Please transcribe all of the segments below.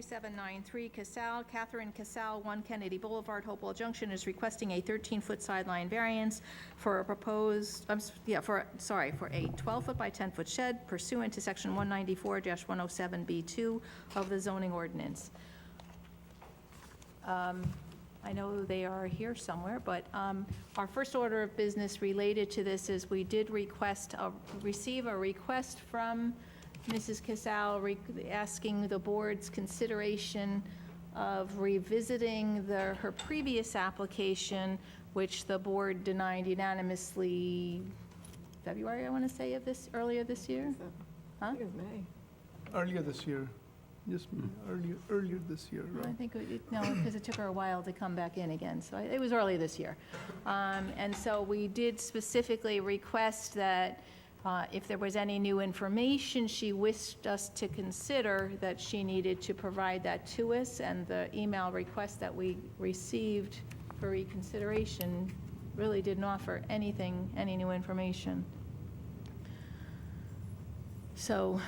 3793 Casal, Catherine Casal, 1 Kennedy Boulevard, Hopewell Junction, is requesting a 13-foot sideline variance for a proposed, for a 12-foot by 10-foot shed pursuant to Section 194-107B2 of the zoning ordinance. I know they are here somewhere, but our first order of business related to this is we did receive a request from Mrs. Casal asking the board's consideration of revisiting her previous application, which the board denied unanimously February, I want to say, earlier this year? Huh? Earlier this year. Just earlier this year, I right? think, no, because it took her a while to come back in again, so it was early this year. And so we did specifically request that if there was any new information she wished us to consider, that she needed to provide that to us, and the email request that we received for reconsideration really didn't offer any new information. So,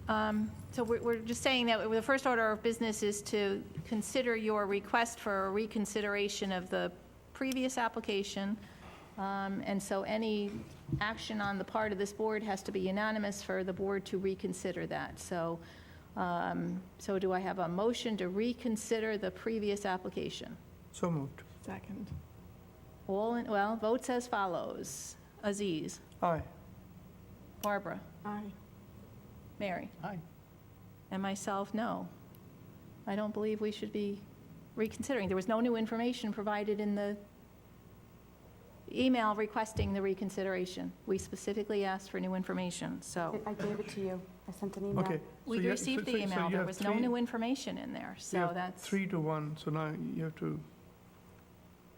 we're just saying that the first order of business is to consider your request for a reconsideration of the previous application. And so any action on the part of this board has to be unanimous for the board to reconsider that. So do I have a motion to reconsider the previous application? So moved. Second. Votes as follows. Aziz. Aye. Barbara. Aye. Mary. Aye. And myself, no. I don't believe we should be reconsidering. There was no new information provided in the email requesting the reconsideration. We specifically asked for new information, so. I gave it to you. I sent an email. Okay. We received the email. There was no new information in there, so that's. 3-1, so now you have to,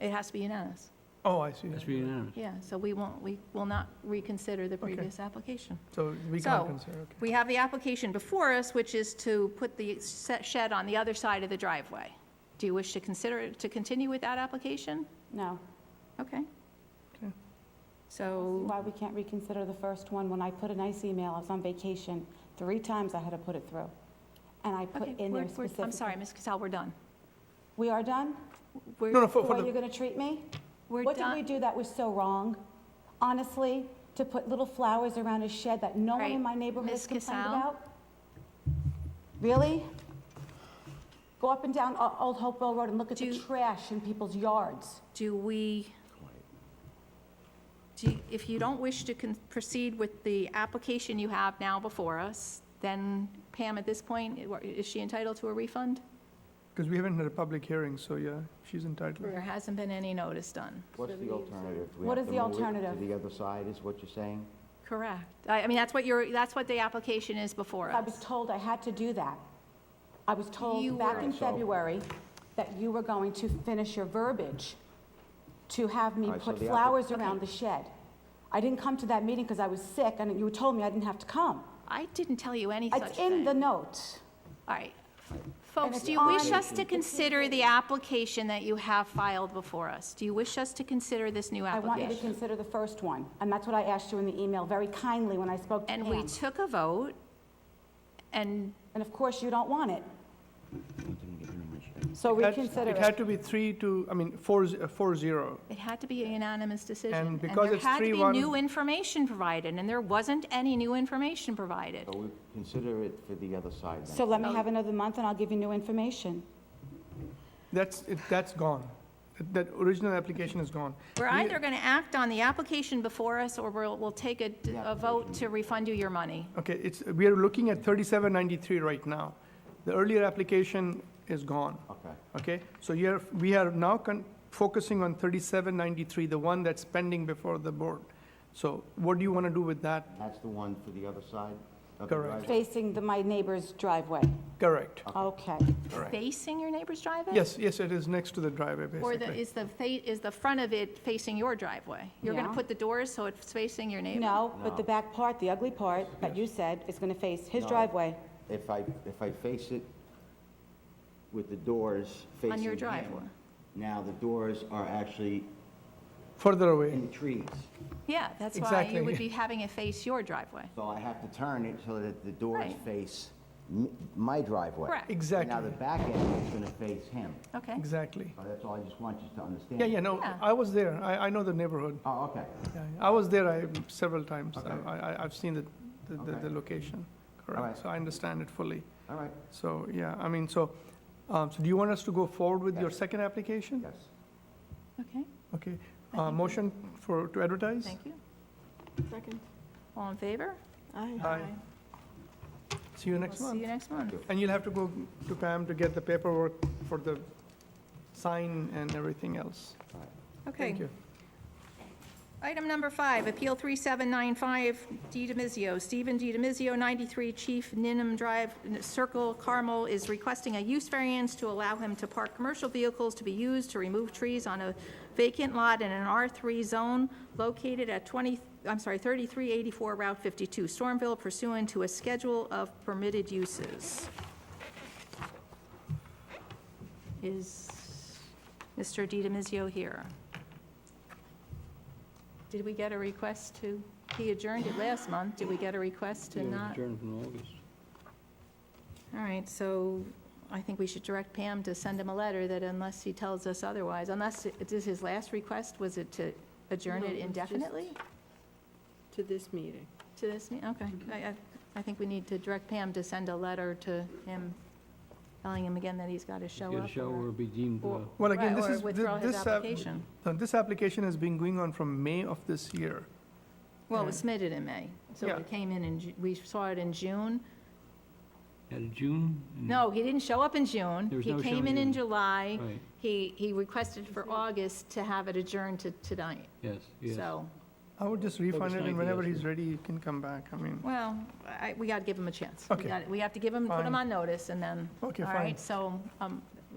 It has to be unanimous. oh, I see. Has to be unanimous. Yeah, so we will not reconsider the previous application. So we So, can't consider, okay. We have the application before us, which is to put the shed on the other side of the driveway. Do you wish to continue with that application? No. Okay. Okay. So, Why we can't reconsider the first one? When I put a nice email, I was on vacation. 3 times I had to put it through. And I put okay, in there I'm specifically. sorry, Ms. Cassell, we're done. We are done? No, no, The for way the, you're going to treat me? We're What did we done. do that was so wrong? Honestly, to put little flowers around a shed that no one Right. in my neighborhood Ms. has complained Casal? about? Really? Go up and down Old Hopewell Road and look at the Do- trash in people's yards. If you don't wish to proceed with the application you have now before us, then Pam, at this point, is she entitled to a refund? because we haven't had a public hearing, so yeah, she's entitled. There hasn't been any notice done. What's the alternative? We What have is to the move it alternative? To the other side, is what you're saying? Correct. I mean, that's what the application is before I was us. told I had to do that. I was You told back were- in So- February that you were going to finish your verbiage to have me All right, so put the flowers Okay. around the shed. I didn't come to that meeting because I was sick, and you told me I didn't have to come. I didn't tell you any such It's thing. in the note. All right. Folks, it's do you wish on- us to consider the application that you have filed before us? Do you wish us to consider this new I want you to application? consider the first one, and that's what I asked you in the email very kindly when I spoke to And we Pam. took a vote, and And of course, you don't want it, Didn't get any issue. so It had- reconsider It had it. to be 4-0. it had to be a unanimous decision. And because it's there had to 3-1 be new information provided, and there wasn't any new information provided. So we consider it for the other side then? So let me have another month, and I'll give you new information. That's gone. That original application is gone. We're either going to act on the application before us, or we'll take a vote to refund you your money. Okay, we are looking at 3793 right now. The earlier application is gone, Okay. okay? So we are now focusing on 3793, the one that's pending before the board. So what do you want to do with that? That's the one for the other side of the Correct. driveway? Facing my neighbor's driveway. Correct. Okay. Facing your neighbor's driveway? Yes, it is next to the driveway, Or basically. is the front of it facing your driveway? You're going to Yeah. put the doors so it's facing your neighbor? No, but the No. back part, the ugly part that you said is going to face his No. driveway. If I face it with the doors facing On your him, driveway? now the doors are actually Further in away. the trees. Yeah, that's why Exactly. you would be having it face your driveway. So I have to turn it so that the doors Right. face my driveway. Correct. Exactly. Now, the back end is going to face him. Okay. Exactly. That's all I just want you to understand. Yeah, no, Yeah. I was there. I know the neighborhood. Oh, okay. Yeah, I was there several times. Okay. I've seen the Okay. location, All correct? right. So I understand it fully. All right, So, yeah, I mean, so do you want us to go forward with your Yes. second application? yes. Okay, Okay, I think- motion to advertise? thank you. Second. All in favor? Aye. See you next We'll see month. you next month. And you'll have to go to Pam to get the paperwork for the sign and everything else. Okay. Thank you. Item number 5, Appeal 3795, D. Demizio. Stephen D. Demizio, 93 Chief Ninham Drive, Circle, Carmel, is requesting a use variance to allow him to park commercial vehicles to be used to remove trees on a vacant lot in an R3 zone located at 3384 Route 52, Stormville, pursuant to a schedule of permitted uses. Is Mr. Di Demizio here? Did we get a request to, he adjourned it last month, did we get a request to not? Adjourned from August. All right, so I think we should direct Pam to send him a letter that unless he tells us otherwise, unless, it is his last request, was it to adjourn No, it it was just- indefinitely To this meeting. to this meeting? Okay, I think we need to direct Pam to send a letter to him, telling him again that he's got to show Get a up. show or- or be deemed, or- Well, again, right, this or is, withdraw his this, application. this application has been going on from May of this year. Well, it was submitted in May, so Yeah. it came in, we saw it in June. at June? No, he didn't show up in June. There was He no came showing in in- July. Right, He requested for August to have it adjourned to tonight. yes, yes. So, I would just refund August it, and 9th, whenever yes, he's sir. ready, he can come back. I mean, well, we got to give him a chance. Okay. We have to give him, put him Fine. on notice, and then, okay, all fine. right? So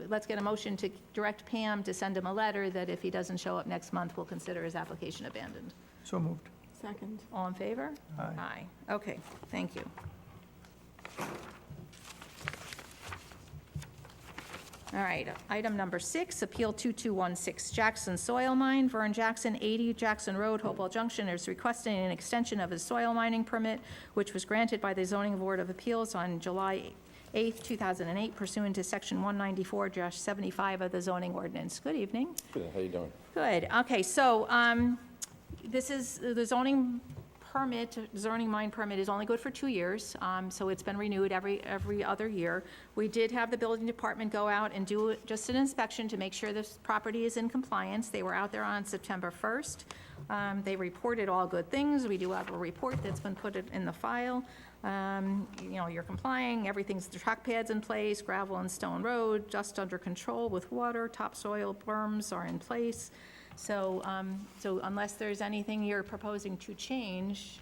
let's get a motion to direct Pam to send him a letter that if he doesn't show up next month, we'll consider his application abandoned. So moved. Second. All in favor? Aye. Aye. Okay, thank you. All right, item number 6, Appeal 2216, Jackson Soil Mine. Vern Jackson, 80 Jackson Road, Hopewell Junction, is requesting an extension of his soil mining permit, which was granted by the Zoning Board of Appeals on July 8th, 2008, pursuant to Section 194-75 of the zoning ordinance. Good evening. Good, how you doing? Good, okay, so, this is, the zoning permit, zoning mine permit is only good for 2 years, so it's been renewed every other year. We did have the building department go out and do just an inspection to make sure this property is in compliance. They were out there on September 1st. They reported all good things. We do have a report that's been put in the file. You know, you're complying, everything's, the track pad's in place, gravel and stone road, just under control with water, topsoil berms are in place. So, so unless there's anything you're proposing to change,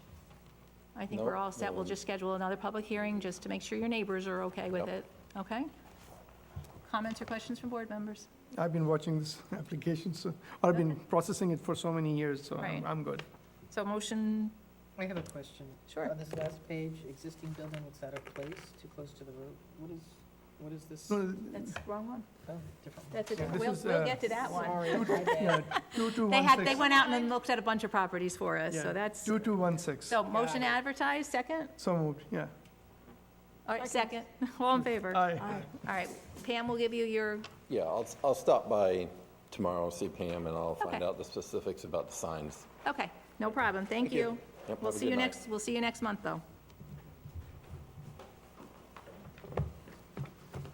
I think we're Nope, all set. We'll no. just schedule another public hearing just to make sure your neighbors are okay with Yep. it. Okay? Comments or questions from board members? I've been watching this application, so, I've been processing it for so many years, so Right. I'm good. So motion, I have a question. Sure. On this last page, existing building that's out of place, too close to the road, what is this? No, that's the wrong one. Oh, different. That's a Sorry. different, This we'll is, get to that one. Sorry, my bad. yeah, They 2216. went out and then looked at a bunch of properties for us, so Yeah, that's, 2216. so motion to advertise, second? So moved, yeah. All right, second. All in favor? Aye. All right, Pam will give you your, Yeah, I'll stop by tomorrow, see Pam, and I'll find Okay. out the specifics about the signs. okay, no problem, thank you. Yep, We'll have a see you good night. next, we'll see you next month, though.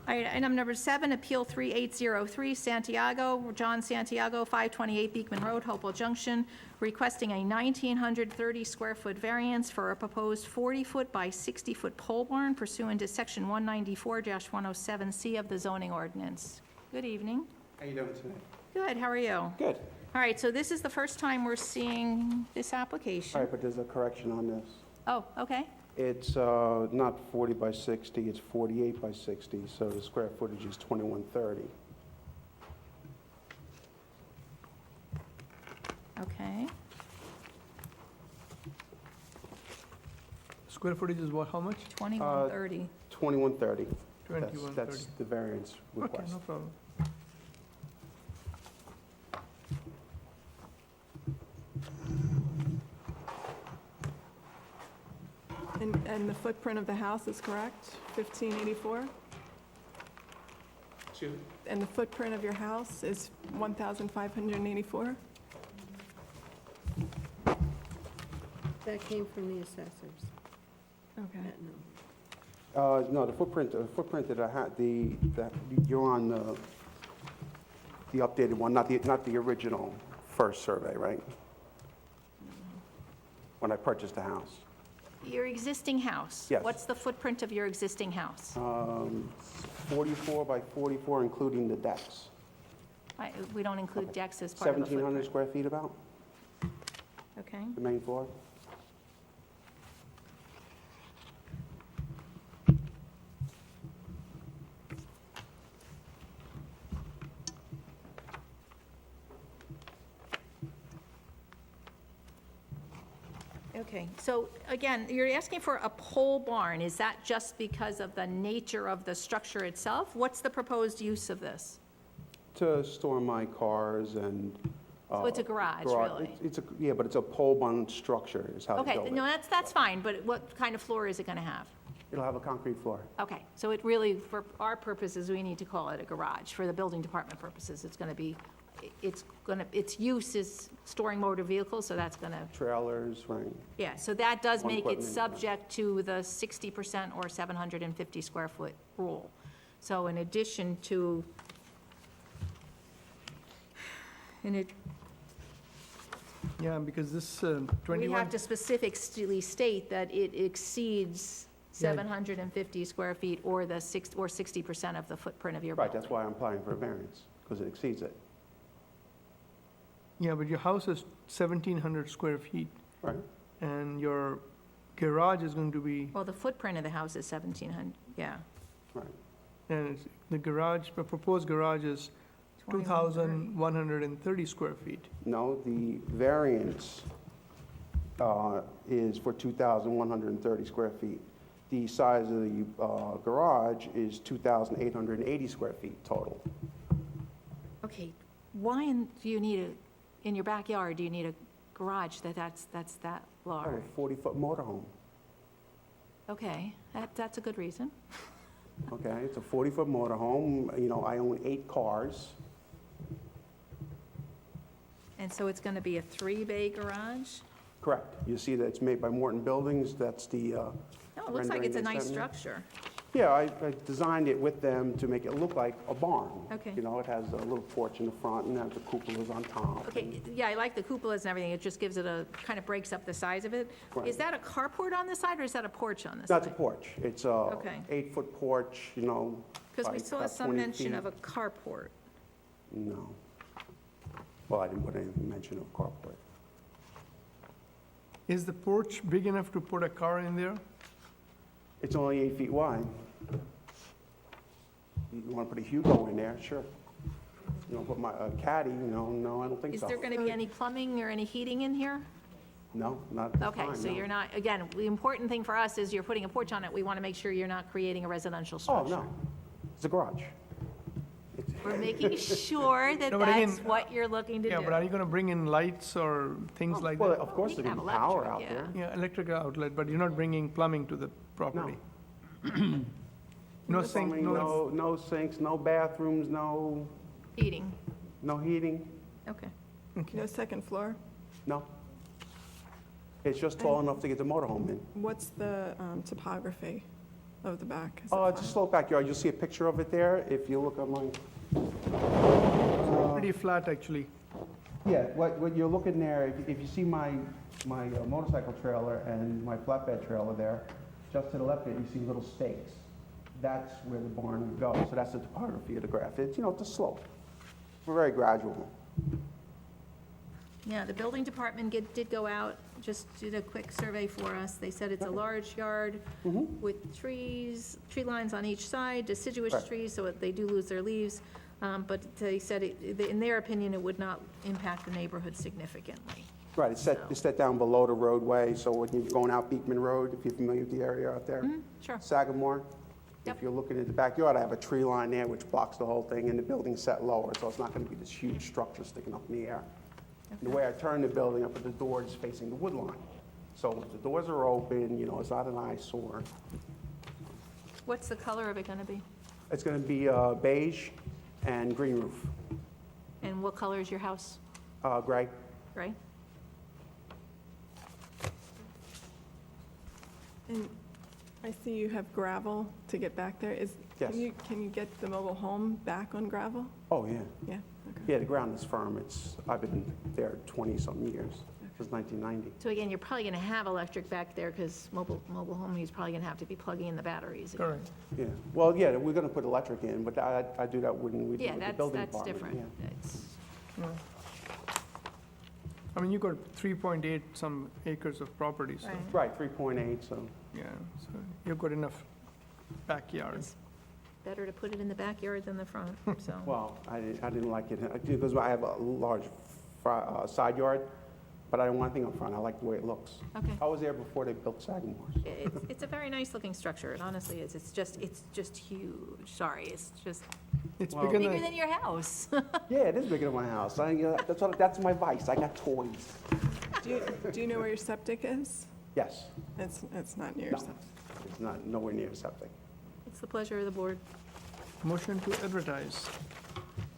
All right, item number 7, Appeal 3803, Santiago, John Santiago, 528 Beekman Road, Hopewell Junction, requesting a 1,930-square-foot variance for a proposed 40-foot by 60-foot pole barn pursuant to Section 194-107C of the zoning ordinance. Good evening. How you doing today? Good, how are you? Good. All right, so this is the first time we're seeing this All application. right, but there's a correction on this. Oh, okay, It's not 40 by 60, it's 48 by 60, so the square footage is 2130. okay. Square footage is what, how much? 2130. 2130. 2130. That's the variance Okay, request. no problem. And the footprint of the house is correct, 1584? And the footprint of your house is 1,584? That came from the assessors, Okay. that number. No, the footprint that I had, you're on the updated one, not the original first survey, right? When I purchased the house. Your existing house? Yes. What's the footprint of your existing house? 44 by 44, including the decks. We don't include decks as part of a 1,700 footprint. square feet about, Okay. the main floor. Okay, so again, you're asking for a pole barn. Is that just because of the nature of the structure itself? What's the proposed use of this? To store my cars and. So it's a garage, really? Yeah, but it's a pole barn structure is how they Okay, build it. no, that's fine, but what kind of floor is it going to have? It'll have a concrete floor. Okay, so it really, for our purposes, we need to call it a garage. For the building department purposes, it's going to be, its use is storing motor vehicles, so that's going to, Trailers, right. yeah, so that does One make it equipment, yeah. subject to the 60% or 750 square foot rule. So in addition to, Yeah, because this we 21, have to specifically state that it exceeds Yeah. 750 square feet or the 60% of the footprint of your Right, building. that's why I'm applying for a variance, because it exceeds it, yeah, but your house is 1,700 square feet, right? and your garage is going to be, Well, the footprint of the house is 1,700, yeah. Right. and the garage, the proposed garage is 2130. 2,130 square feet. No, the variance is for 2,130 square feet. The size of the garage is 2,880 square feet total. Okay, why do you need in your backyard, do you need a garage that's that Oh, large? a 40-foot motorhome, Okay, that's a good reason. okay? It's a 40-foot motorhome, you know, I own 8 cars. And so it's going to be a 3-bay garage? Correct. You see that it's made by Morton Buildings, that's the No, it looks like rendering it's a they nice sent me. structure. Yeah, I designed it with them to make it look like a barn. Okay. You know, it has a little porch in the front and has the cupolas on top. Okay, yeah, I like the cupolas and everything, it just gives it kind of breaks up the size of it. Right. Is that a carport on the side, or is that a porch on the side? That's a porch. It's a Okay. 8-foot porch, you know. Because we by saw about some 20 mention feet. of a carport. No. Well, I didn't put any mention of carport. Is the porch big enough to put a car in there? It's only 8 feet wide. You want to put a Hugo in there, sure. You want to put a Caddy, no, I don't think Is so. there going to be any plumbing or any heating in here? No, not at this Okay, time, so no. you're not, again, the important thing for us is you're putting a porch on it, we want to make sure you're not creating a residential Oh, structure. no. It's a garage. We're making sure that No, but again, that's what you're looking to do. Yeah, but are you going to bring in lights or things like Well, that? of course, we there's can going to have be power electric, out yeah. there. Yeah, electrical outlet, but you're not bringing plumbing to the property? No sink, Plumbing, no sinks, no bathrooms, no Heating, heating, okay. No second floor? no. It's just tall enough to get the motorhome in. What's the topography of the back? Is it Oh, it's a flat? sloped backyard. You'll see a picture of it there if you look at my. Pretty flat, actually. Yeah, what you're looking there, if you see my motorcycle trailer and my flatbed trailer there, just to the left of it, you see little stakes. That's where the barn would go. So that's the topography of the graph. It's, it's a slope. We're very gradual. Yeah, the building department did go out, just did a quick survey for us. They said it's a large yard with tree lines on each side, deciduous Right. trees, so they do lose their leaves. But they said, in their opinion, it would not impact the neighborhood significantly. Right, it's set down below the roadway, so when you're going out Beekman Road, if you're familiar with the area out there. Sure. Sagamore. Yep. If you're looking at the backyard, I have a tree line there which blocks the whole thing, and the building's set lower, so it's not going to be this huge structure sticking up in the air. The way I turn the building up at the door is facing the wood line, So the doors are open, you know, it's not an eyesore. What's the color of it gonna be? It's gonna be beige and green roof, And what color is your house? gray. Gray? And I see you have gravel to get back there. Yes. Can you get the mobile home back on gravel? Oh, yeah. Yeah, okay. Yeah, the ground is firm. I've been there 20-something years, since 1990. So again, you're probably gonna have electric back there, because mobile home, he's probably gonna have to be plugging in the batteries. again. Correct. Yeah, well, yeah, we're gonna put electric in, but I do that when we do Yeah, with the that's, building that's department. different. yeah. It's, I mean, you got 3.8 some acres of property, so, Right. Right, 3.8, so, yeah, so you've got enough backyard. It's better to put it in the backyard than the front, so. well, I didn't like it, because I have a large side yard, but I don't want anything up front. I like the way it looks. Okay. I was there before they built Sagamores. It's a very nice looking structure, it honestly is. It's just huge. Sorry, it's just It's Well- bigger bigger than, than your house. Yeah, it is bigger than my house. That's my vice. I got toys. Do you know where your septic is? Yes, It's not near your No. septic. it's not nowhere near septic. It's the pleasure of the board. motion to advertise.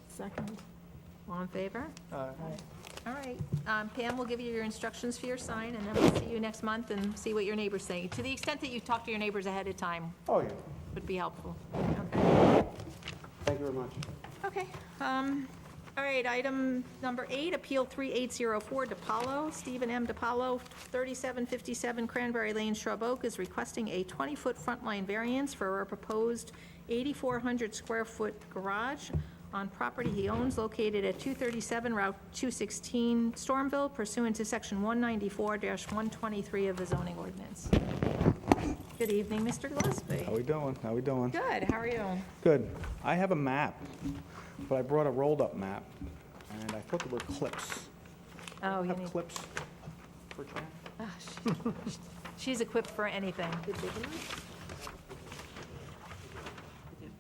Second. All in favor? Uh, All right. Pam will give you your instructions for your sign, and then we'll see you next month and see what your neighbors say. To the extent that you talk to your neighbors ahead of time, Oh, yeah. would be helpful. Okay. Thank you very much. Okay, all right, item number 8, Appeal 3804, DiPaolo, Stephen M. DiPaolo, 3757 Cranberry Lane, Shrub Oak, is requesting a 20-foot front line variance for a proposed 8,400 square foot garage on property he owns located at 237 Route 216, Stormville, pursuant to Section 194-123 of the zoning ordinance. Good evening, Mr. Gillespie. How we doing? How we doing? Good, how are you? Good. I have a map, but I brought a rolled-up map, and I thought there were clips. Oh, you Have need, clips for Tran? she's equipped for anything.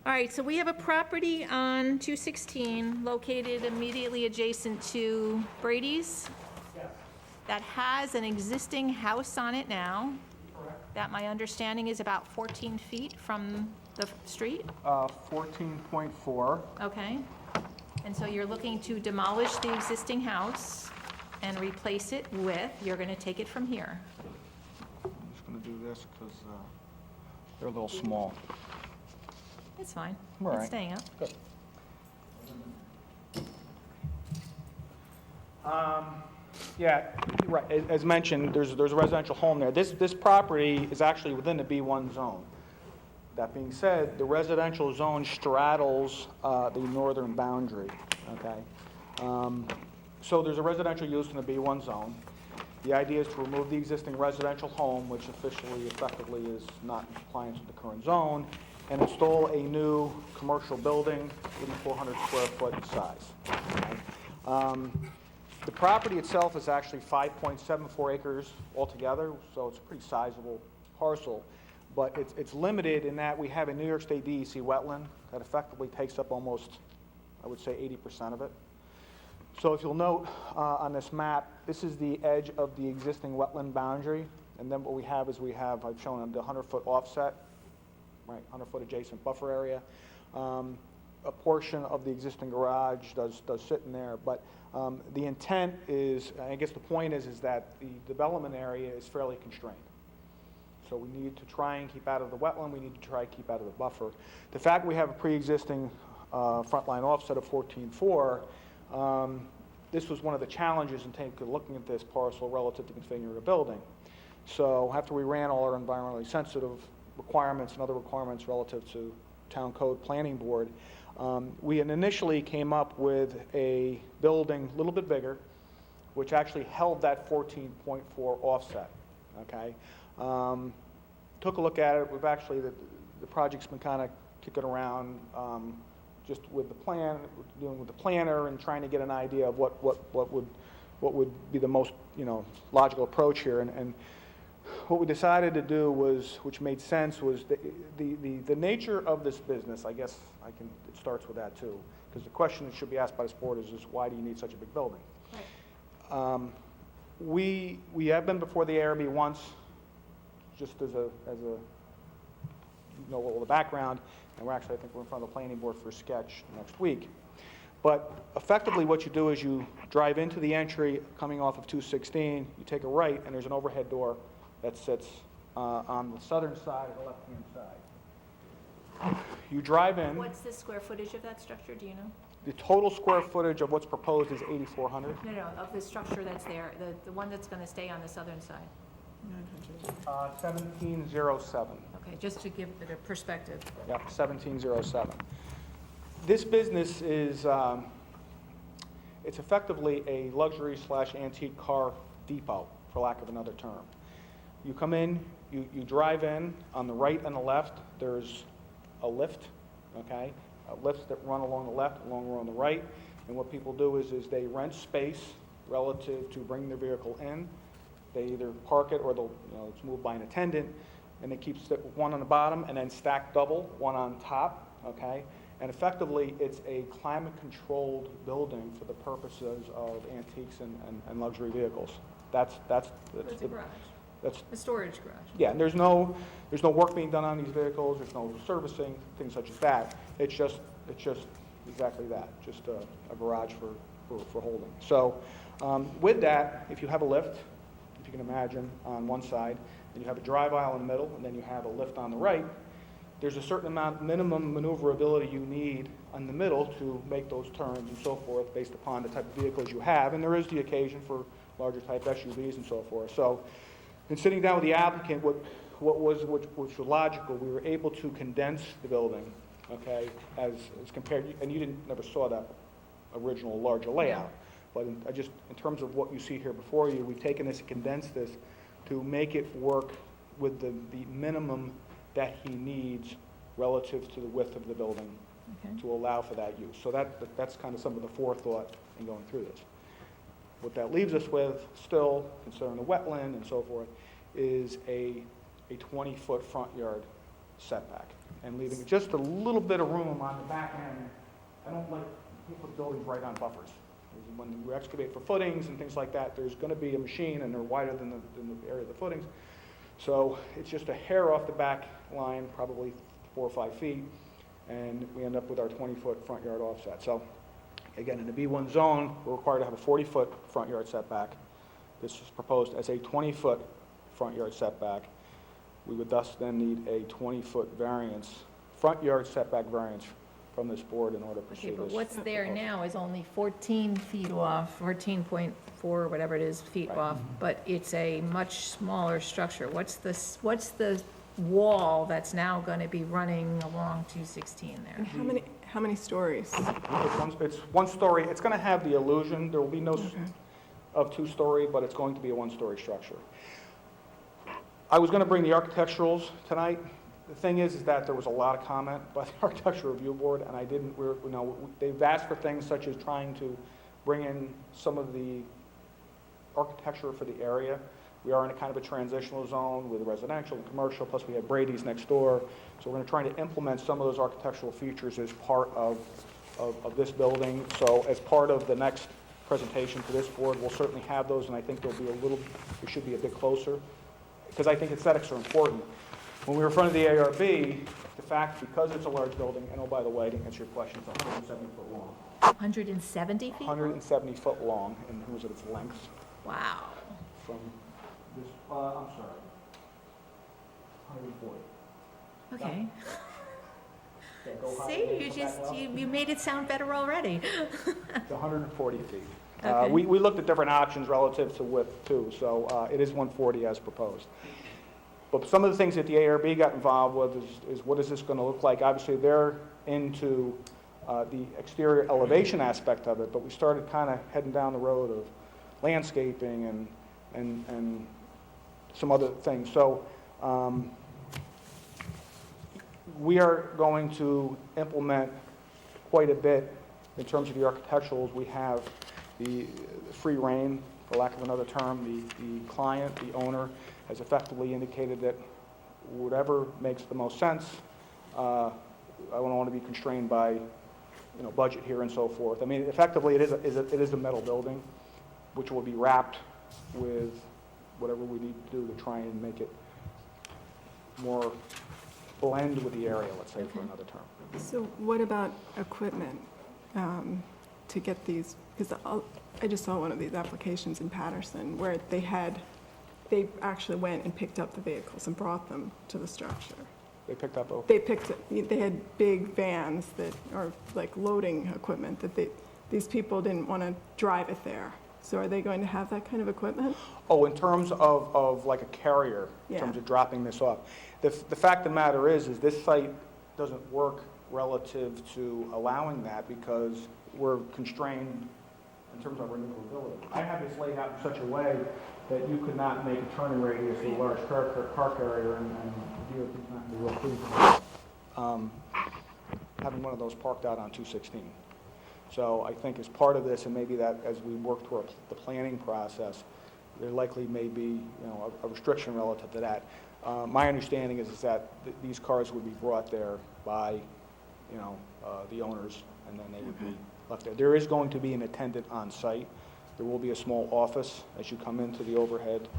All right, so we have a property on 216 located immediately adjacent to Brady's that has an existing house on it now. That my understanding is about 14 feet from the street, 14.4. okay? And so you're looking to demolish the existing house and replace it with, you're gonna take it from here. I'm just gonna do this because they're a little small. It's fine, All it's right. staying up. Good. Yeah, right, as mentioned, there's a residential home there. This property is actually within the B1 zone. That being said, the residential zone straddles the northern boundary, okay? So there's a residential use in the B1 zone. The idea is to remove the existing residential home, which officially, effectively is not in compliance with the current zone, and install a new commercial building, 8,400 square foot size. Okay? The property itself is actually 5.74 acres altogether, so it's a pretty sizable parcel. But it's limited in that we have a New York State DEC wetland that effectively takes up almost, I would say, 80% of it. So if you'll note on this map, this is the edge of the existing wetland boundary. And then what we have is I've shown the 100-foot offset, right, 100-foot adjacent buffer area. A portion of the existing garage does sit in there, but the intent is, I guess the point is that the development area is fairly constrained. So we need to try and keep out of the wetland, we need to try and keep out of the buffer. The fact we have a pre-existing front line offset of 14.4, this was one of the challenges in looking at this parcel relative to configuring a building. So after we ran all our environmentally sensitive requirements and other requirements relative to town code planning board, we initially came up with a building a little bit bigger, which actually held that 14.4 offset, okay? Took a look at it. We've actually, the project's been kind of kicking around just with the plan, dealing with the planner and trying to get an idea of what would be the most, logical approach here. And what we decided to do was, which made sense, was the nature of this business. I guess it starts with that too, because the question that should be asked by this board is why do you need such a big building? Right. We have been before the ARB once, just as a, you know, all the background, and we're actually, I think we're in front of the planning board for a sketch next week. But effectively, what you do is you drive into the entry coming off of 216, you take a right, and there's an overhead door that sits on the southern side or the left-hand side. You drive in. What's the square footage of that structure, do you know? The total square footage of what's proposed is 8,400. No, of the structure that's there, the one that's going to stay on the southern side. 1707. Okay, just to give it a perspective. Yep, 1707. This business is, it's effectively a luxury / antique car depot, for lack of another term. You come in, you drive in, on the right and the left, there's a lift, okay? Lifts that run along the left, along the right, and what people do is they rent space relative to bringing their vehicle in. They either park it or they'll, you know, it's moved by an attendant, and they keep one on the bottom and then stack double, one on top, okay? And effectively, it's a climate-controlled building for the purposes of antiques and luxury vehicles. That's It's a garage, that's, a storage garage. yeah, and there's no work being done on these vehicles, there's no servicing, things such as that. It's just exactly that, just a garage for holding. So with that, if you have a lift, if you can imagine, on one side, and you have a drive aisle in the middle, and then you have a lift on the right, there's a certain amount, minimum maneuverability you need in the middle to make those turns and so forth based upon the type of vehicles you have, and there is the occasion for larger type SUVs and so forth. So in sitting down with the applicant, what was logical, we were able to condense the building, okay, as compared, and you never saw that original larger layout. But in terms of what you see here before you, we've taken this and condensed this to make it work with the minimum that he needs relative to the width of the building to allow for that use. So that's kind of some of the forethought in going through this. What that leaves us with, still, considering the wetland and so forth, is a 20-foot front yard setback, and leaving just a little bit of room on the back end. I don't like to put buildings right on buffers. When you excavate for footings and things like that, there's going to be a machine, and they're wider than the area of the footings. So it's just a hair off the back line, probably 4 or 5 feet, and we end up with our 20-foot front yard offset. So again, in the B1 zone, we're required to have a 40-foot front yard setback. This is proposed as a 20-foot front yard setback. We would thus then need a 20-foot variance, front yard setback variance from this board in order to Okay, pursue but this. what's there now is only 14 feet off, 14.4, whatever it is, feet Right. off, but it's a much smaller structure. What's the wall that's now going to be running along 216 And there? how many stories? It's one story. It's going to have the illusion. There will be no Okay. of 2-story, but it's going to be a 1-story structure. I was going to bring the architecturals tonight. The thing is that there was a lot of comment by the Architectural Review Board, and I didn't, they've asked for things such as trying to bring in some of the architecture for the area. We are in a kind of a transitional zone with residential and commercial, plus we have Brady's next door. So we're going to try to implement some of those architectural features as part of this building. So as part of the next presentation to this board, we'll certainly have those, and I think we should be a bit closer, because I think aesthetics are important. When we were in front of the ARB, the fact, because it's a large building, and oh, by the way, to answer your question, it's 170 foot long. 170 feet? 170 foot long in terms of its length Wow. from this, I'm sorry, 140. Okay. Yeah, go high, See, go back up. you made it sound better already. It's 140 feet. Okay. We looked at different options relative to width too, so it is 140 as proposed. But some of the things that the ARB got involved with is what is this going to look like? Obviously, they're into the exterior elevation aspect of it, but we started kind of heading down the road of landscaping and some other things. So we are going to implement quite a bit in terms of the architecturals. We have the free reign, for lack of another term. The client, the owner, has effectively indicated that whatever makes the most sense, I don't want to be constrained by, budget here and so forth. I mean, effectively, it is a metal building, which will be wrapped with whatever we need to do to try and make it more blend with the area, let's say, for another term. So what about equipment to get these? Because I just saw one of these applications in Patterson where they actually went and picked up the vehicles and brought them to the structure. They picked up a They had big vans that are like loading equipment that these people didn't want to drive it there. So are they going to have that kind of equipment? Oh, in terms of like a carrier, in terms Yeah. of dropping this off. The fact of the matter is this site doesn't work relative to allowing that because we're constrained in terms of our maneuverability. I have this laid out in such a way that you could not make a turning radius with a large car carrier and DOT's not going to be real pleased with having one of those parked out on 216. So I think as part of this, and maybe that as we work toward the planning process, there likely may be, a restriction relative to that. My understanding is that these cars would be brought there by, the owners, and then they would be left there. There is going to be an attendant on site. There will be a small office as you come into the overhead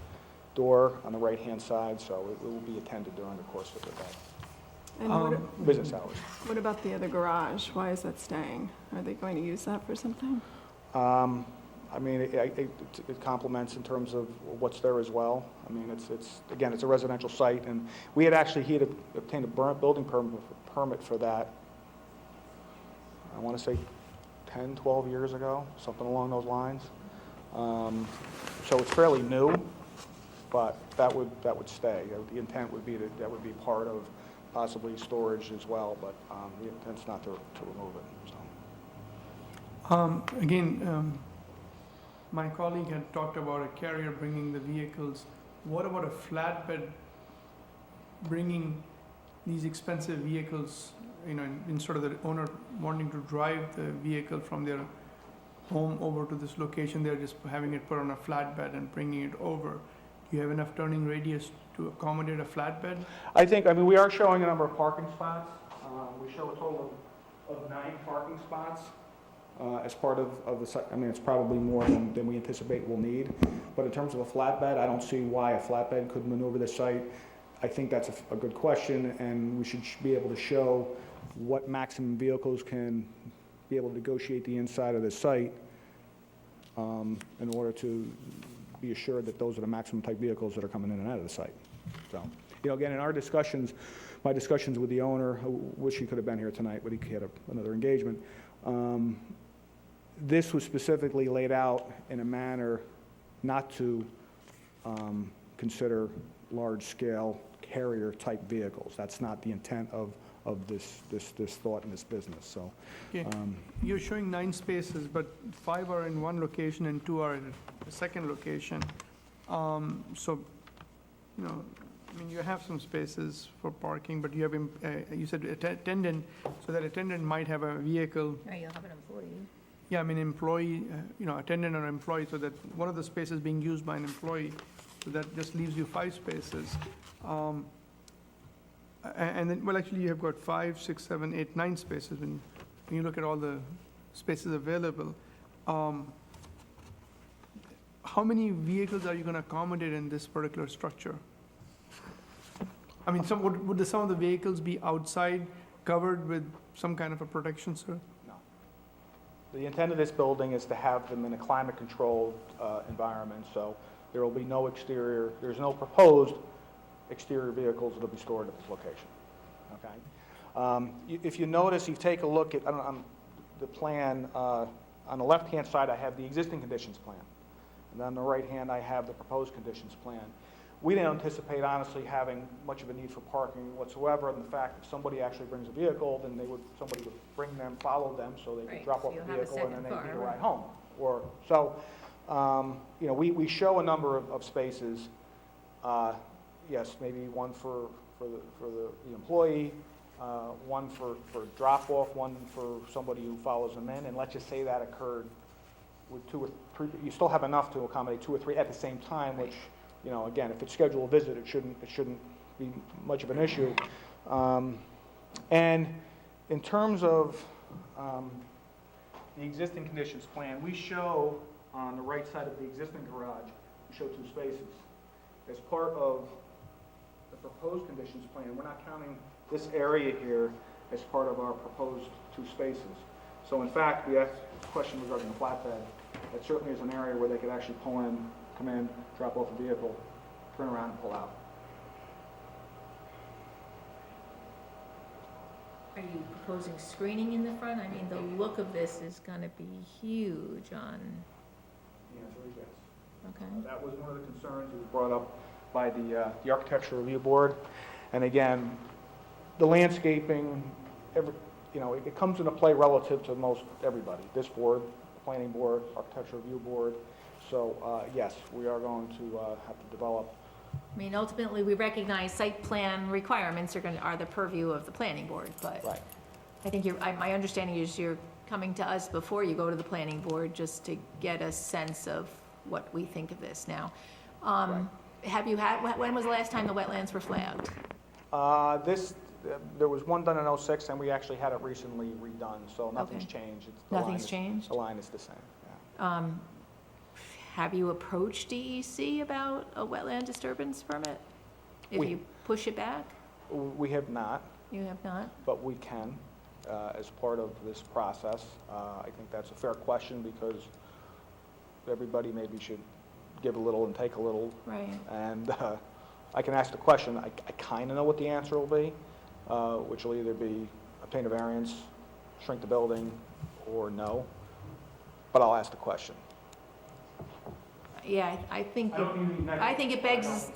door on the right-hand side, so it will be attended during the course of the day, And business hours. what about the other garage? Why is that staying? Are they going to use that for something? I mean, it complements in terms of what's there as well. I mean, again, it's a residential site, and he had obtained a building permit for that, I want to say 10, 12 years ago, something along those lines. So it's fairly new, but that would stay. The intent would be that would be part of possibly storage as well, but the intent's not to remove it, so. Again, my colleague had talked about a carrier bringing the vehicles. What about a flatbed bringing these expensive vehicles, instead of the owner wanting to drive the vehicle from their home over to this location, they're just having it put on a flatbed and bringing it over. Do you have enough turning radius to accommodate a flatbed? I mean, we are showing a number of parking spots. We show a total of 9 parking spots as part of the site. I mean, it's probably more than we anticipate we'll need. But in terms of a flatbed, I don't see why a flatbed could maneuver the site. I think that's a good question, and we should be able to show what maximum vehicles can be able to negotiate the inside of the site in order to be assured that those are the maximum type vehicles that are coming in and out of the site. So, again, in our discussions, my discussions with the owner, I wish he could have been here tonight, but he had another engagement. This was specifically laid out in a manner not to consider large-scale carrier-type vehicles. That's not the intent of this thought in this business, so. Okay. You're showing 9 spaces, but 5 are in one location and 2 are in a second location. So, I mean, you have some spaces for parking, but you have, you said attendant, so that attendant might have a vehicle. Yeah, you'll have an employee. Yeah, I mean, employee, attendant or employee, so that one of the spaces being used by an employee, so that just leaves you 5 spaces. And then, well, actually, you have got 5, 6, 7, 8, 9 spaces when you look at all the spaces available. How many vehicles are you going to accommodate in this particular structure? I mean, would some of the vehicles be outside, covered with some kind of a protection, sir? No. The intent of this building is to have them in a climate-controlled environment, so there will be no exterior, there's no proposed exterior vehicles that will be stored at this location, okay? If you notice, you take a look at on the plan, on the left-hand side, I have the existing conditions plan, and on the right hand, I have the proposed conditions plan. We didn't anticipate, honestly, having much of a need for parking whatsoever, and the fact if somebody actually brings a vehicle, then somebody would bring them, follow them, so they could Right, drop so off the you'll have a vehicle, and then second they'd need a car, ride right. home. We show a number of spaces, yes, maybe one for the employee, one for drop-off, one for somebody who follows them in, and let's just say that occurred with 2 or 3, you still have enough to accommodate 2 or 3 at the same time, which, again, if it's scheduled visit, it shouldn't be much of an issue. And in terms of the existing conditions plan, we show on the right side of the existing garage show 2 spaces. As part of the proposed conditions plan, we're not counting this area here as part of our proposed 2 spaces. So in fact, we asked a question regarding the flatbed. That certainly is an area where they could actually pull in, come in, drop off a vehicle, turn around and pull out. Are you proposing screening in the front? I mean, the look of this is gonna be huge on, The answer is yes. okay? That was one of the concerns that was brought up by the Architecture Review Board. And again, the landscaping, it comes into play relative to most everybody, this board, the planning board, Architecture Review Board. So, yes, we are going to have to develop. I mean, ultimately, we recognize site plan requirements are the purview of the planning board, but Right. I think my understanding is you're coming to us before you go to the planning board just to get a sense of what we think of this now. Right. When was the last time the wetlands were flagged? There was one done in '06, and we actually had it recently redone, so nothing's Okay. changed. The line Nothing's is- changed? The line is the same, yeah. Have you approached DEC about a wetland disturbance permit? If We- you push it back? We have not, You have not? but we can, as part of this process. I think that's a fair question, because everybody maybe should give a little and take a little. Right. And I can ask the question. I kind of know what the answer will be, which will either be obtain a variance, shrink the building, or no. But I'll ask the question. Yeah, I think, need I think it begs,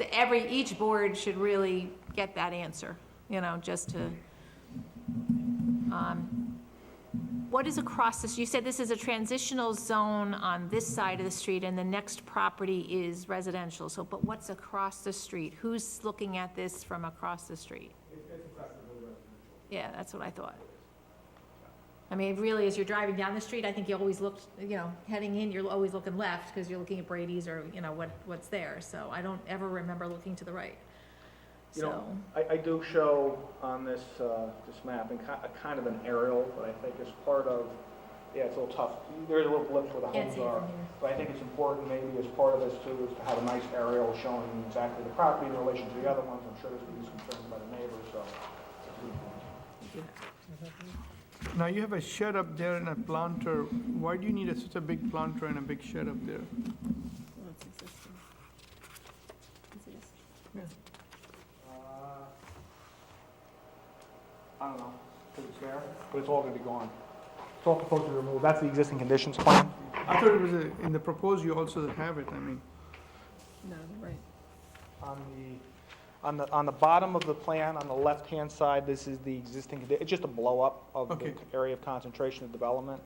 each board should really get that answer, just to, what is across this, you said this is a transitional zone on this side of the street, and the next property is residential, but what's across the street? Who's looking at this from across the street? It's effectively residential. Yeah, that's what I thought. I mean, really, as you're driving down the street, I think you always look, heading in, you're always looking left, because you're looking at Brady's or, what's there, so I don't ever remember looking to the right. So, I do show on this map and kind of an aerial, but I think as part of, it's a little tough. There's a little blips where the can't homes see it are. from here. But I think it's important maybe as part of this too, is to have a nice aerial showing exactly the property in relation to the other ones. I'm sure there's going to be some concerns by the neighbors, so. Now you have a shed up there and a planter. Why do you need such a big planter and a big shed up there? Well, it's existing. I don't know, because it's there, but it's all going to be gone. It's all proposed to be removed. That's the existing conditions plan. I thought it was in the proposed, you also have it, I mean. No, they're right. On the bottom of the plan, on the left-hand side, this is the existing, it's just a blow-up of the Okay. area of concentration of development.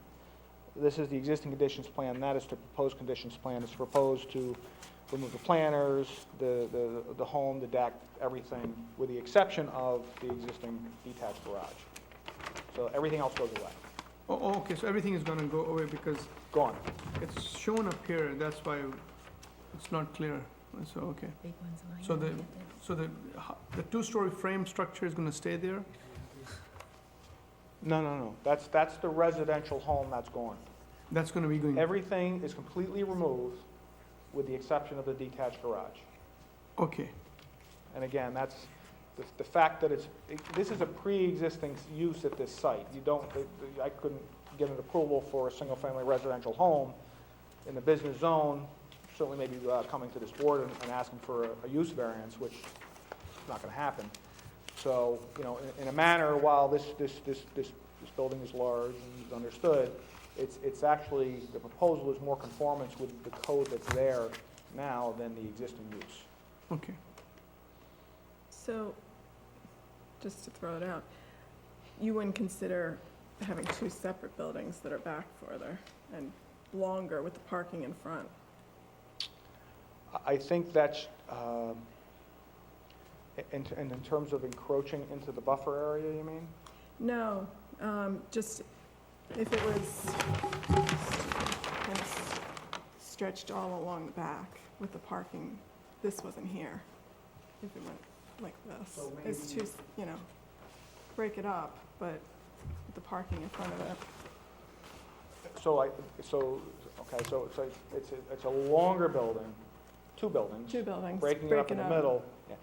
This is the existing conditions plan, that is the proposed conditions plan. It's proposed to remove the planters, the home, the deck, everything, with the exception of the existing detached garage. So everything else goes away, Oh, okay, so everything is gonna go away because gone. it's shown up here, that's why it's not clear. So, okay. Big ones, and I So know the- that- So the two-story frame structure is gonna stay there? No, that's the residential home that's gone. That's gonna be going, Everything is completely removed with the exception of the detached garage. okay, And again, that's the fact that this is a pre-existing use at this site. I couldn't get an approval for a single-family residential home in the business zone, certainly maybe coming to this board and asking for a use variance, which is not going to happen. So, in a manner, while this building is large and is understood, it's actually, the proposal is more conformance with the code that's there now than the existing use. okay. So, just to throw it out, you wouldn't consider having 2 separate buildings that are back further and longer with the parking in front? I think that's, in terms of encroaching into the buffer area, you mean? No, just if it was kind of stretched all along the back with the parking, this wasn't here. If it went like this, So it's maybe- too, break it up, but with the parking in front of it. So it's a longer building, two buildings. Two buildings, Breaking it up in break the it up. middle. Yeah.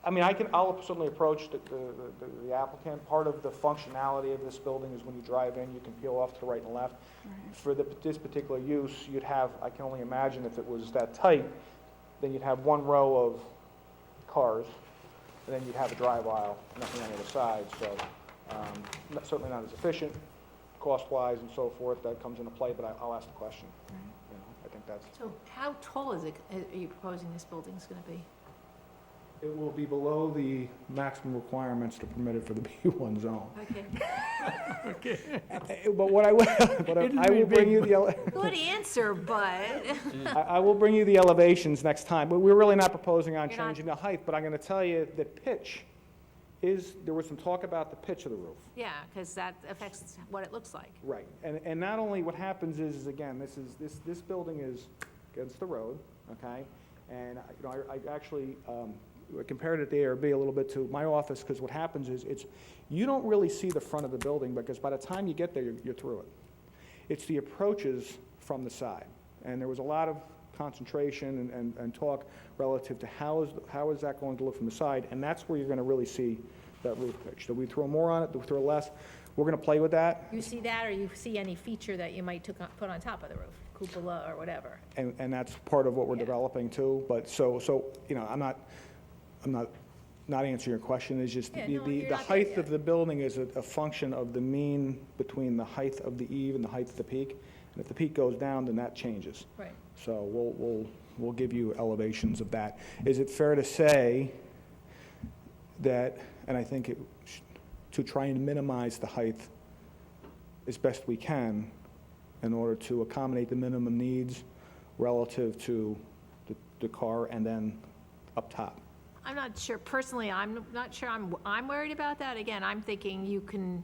I mean, I'll certainly approach the applicant. Part of the functionality of this building is when you drive in, you can peel off to the right and left. Right. For this particular use, you'd have, I can only imagine if it was that tight, then you'd have one row of cars, and then you'd have a drive aisle, nothing on the other side, so certainly not as efficient, cost-wise and so forth, that comes into play, but I'll ask the question. You know, I think that's, So how tall are you proposing this building's going to be? it will be below the maximum requirements to permit it for the B1 zone. Okay. But what I will bring you the, Good answer, but. I will bring you the elevations next time, but we're really not proposing on You're not- changing the height, but I'm gonna tell you that pitch there was some talk about the pitch of the roof. Yeah, because that affects what it looks like. Right, and not only what happens is again, this building is against the road, okay? And, you know, I actually compared it at the ARB a little bit to my office, because what happens is, you don't really see the front of the building, because by the time you get there, you're through it. It's the approaches from the side. And there was a lot of concentration and talk relative to how is that going to look from the side, and that's where you're gonna really see that roof pitch. Do we throw more on it, do we throw less? We're gonna play with that. You see that, or you see any feature that you might put on top of the roof, cupola or whatever? And that's part of what we're Yeah. developing too, but so, you know, I'm not answering your question, it's just Yeah, no, you're the not there height yet. of the building is a function of the mean between the height of the eave and the height of the peak. And if the peak goes down, then that changes. Right. So we'll give you elevations of that. Is it fair to say that, and I think to try and minimize the height as best we can in order to accommodate the minimum needs relative to the car and then up top? I'm not sure, personally, I'm not sure I'm worried about that. Again, I'm thinking you can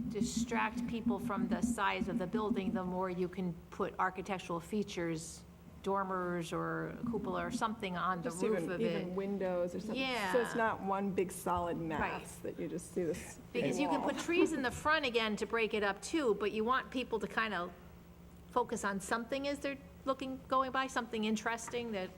distract people from the size of the building, the more you can put architectural features, dormers or cupola or something on the Just roof of it. even windows or something. Yeah. So it's not one big solid mass Right. that you just see this big Because you can wall. put trees in the front again to break it up too, but you want people to kind of focus on something as they're going by, something interesting that,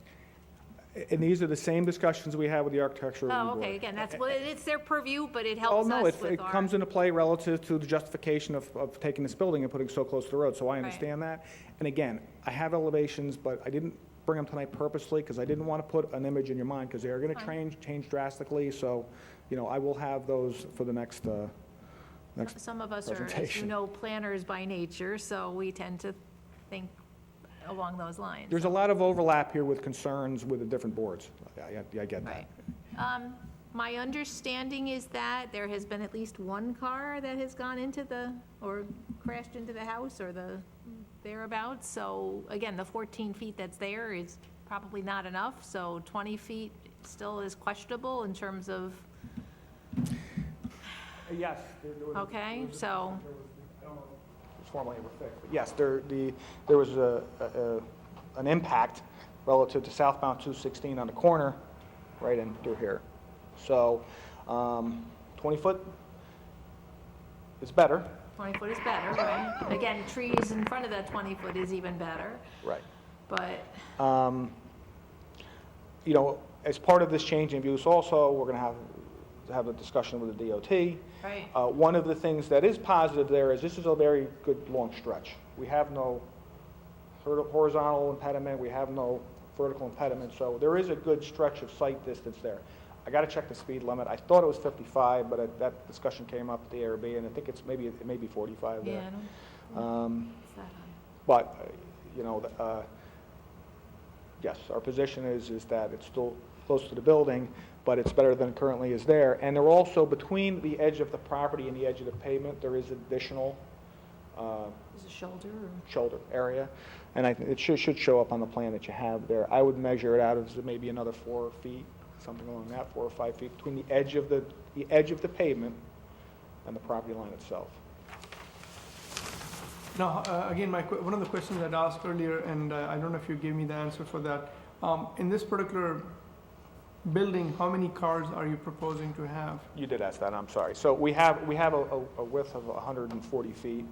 And these are the same discussions we had with the architectural review oh, board. okay, again, it's their purview, but it Oh, helps no, us with it our. comes into play relative to the justification of taking this building and putting so close to the road, so I Right. understand that. And again, I have elevations, but I didn't bring them tonight purposely, because I didn't want to put an image in your mind, because they're going to Fine. change drastically, so, you know, I will have those for the next Some of us are, as you presentation. know, planners by nature, so we tend to think along those lines. There's a lot of overlap here with concerns with the different boards. I get that. Right. My understanding is that there has been at least one car that has gone into or crashed into the house or thereabouts. So again, the 14 feet that's there is probably not enough, so 20 feet still is questionable in terms of, Yes. okay, so, I don't know if it's formally ever fixed, but yes, there was an impact relative to southbound 216 on the corner, right in through here. So, 20 foot is better. 20 foot is better, right? Again, trees in front of that 20 foot is even better, Right. but, You know, as part of this change in use also, we're going to have a discussion with the DOT. right, One of the things that is positive there is this is a very good long stretch. We have no horizontal impediment, we have no vertical impediment, so there is a good stretch of sight distance there. I got to check the speed limit. I thought it was 55, but that discussion came up at the ARB, and I think it may be 45 yeah, there. I don't, Um, it's that high. But, you know, yes, our position is that it's still close to the building, but it's better than currently is there. And there are also, between the edge of the property and the edge of the pavement, there is additional Is it shoulder or? shoulder area. And it should show up on the plan that you have there. I would measure it out as maybe another 4 feet, something along that, 4 or 5 feet, between the edge of the pavement and the property line itself. Now, again, one of the questions I'd asked earlier, and I don't know if you gave me the answer for that. In this particular building, how many cars are you proposing to have? You did ask that, I'm sorry. So we have a width of 140 feet.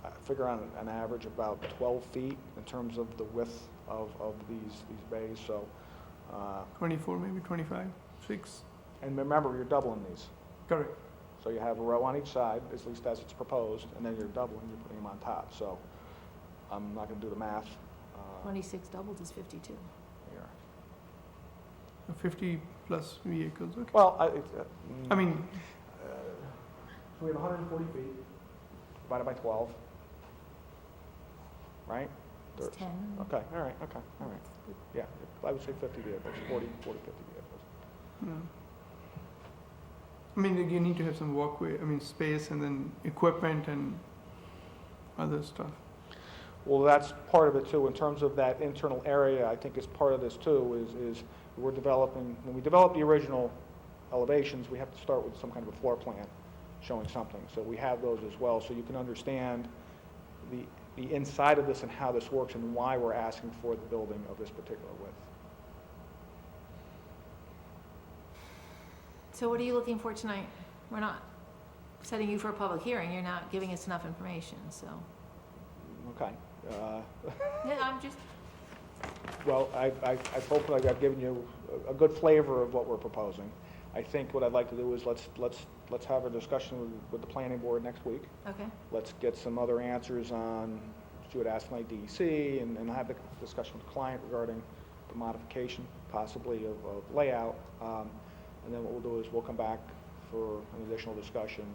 I figure on an average about 12 feet in terms of the width of these bays, so, 24, maybe 25, 6, and remember, you're doubling these. correct. So you have a row on each side, at least as it's proposed, and then you're doubling, you're putting them on top, so I'm not gonna do the math. 26 doubled is 52. Here. 50 plus vehicles, okay. Well, I mean, so we have 140 feet divided by 12, right? It's 10. Okay, all right, yeah, I would say 50 vehicles, 40, 50 vehicles. no. I mean, you need to have some walkway, I mean, space and then equipment and other stuff. Well, that's part of it too, in terms of that internal area, I think is part of this too, is we're developing, when we develop the original elevations, we have to start with some kind of a floor plan showing something. So we have those as well, so you can understand the inside of this and how this works and why we're asking for the building of this particular width. So what are you looking for tonight? We're not setting you for a public hearing, you're not giving us enough information, so. Okay. Yeah, I'm just, Well, I've hopefully I've given you a good flavor of what we're proposing. I think what I'd like to do is let's have a discussion with the planning board next week. okay, Let's get some other answers on, you would ask my DEC, and have the discussion with the client regarding the modification, possibly of layout. And then what we'll do is we'll come back for an additional discussion.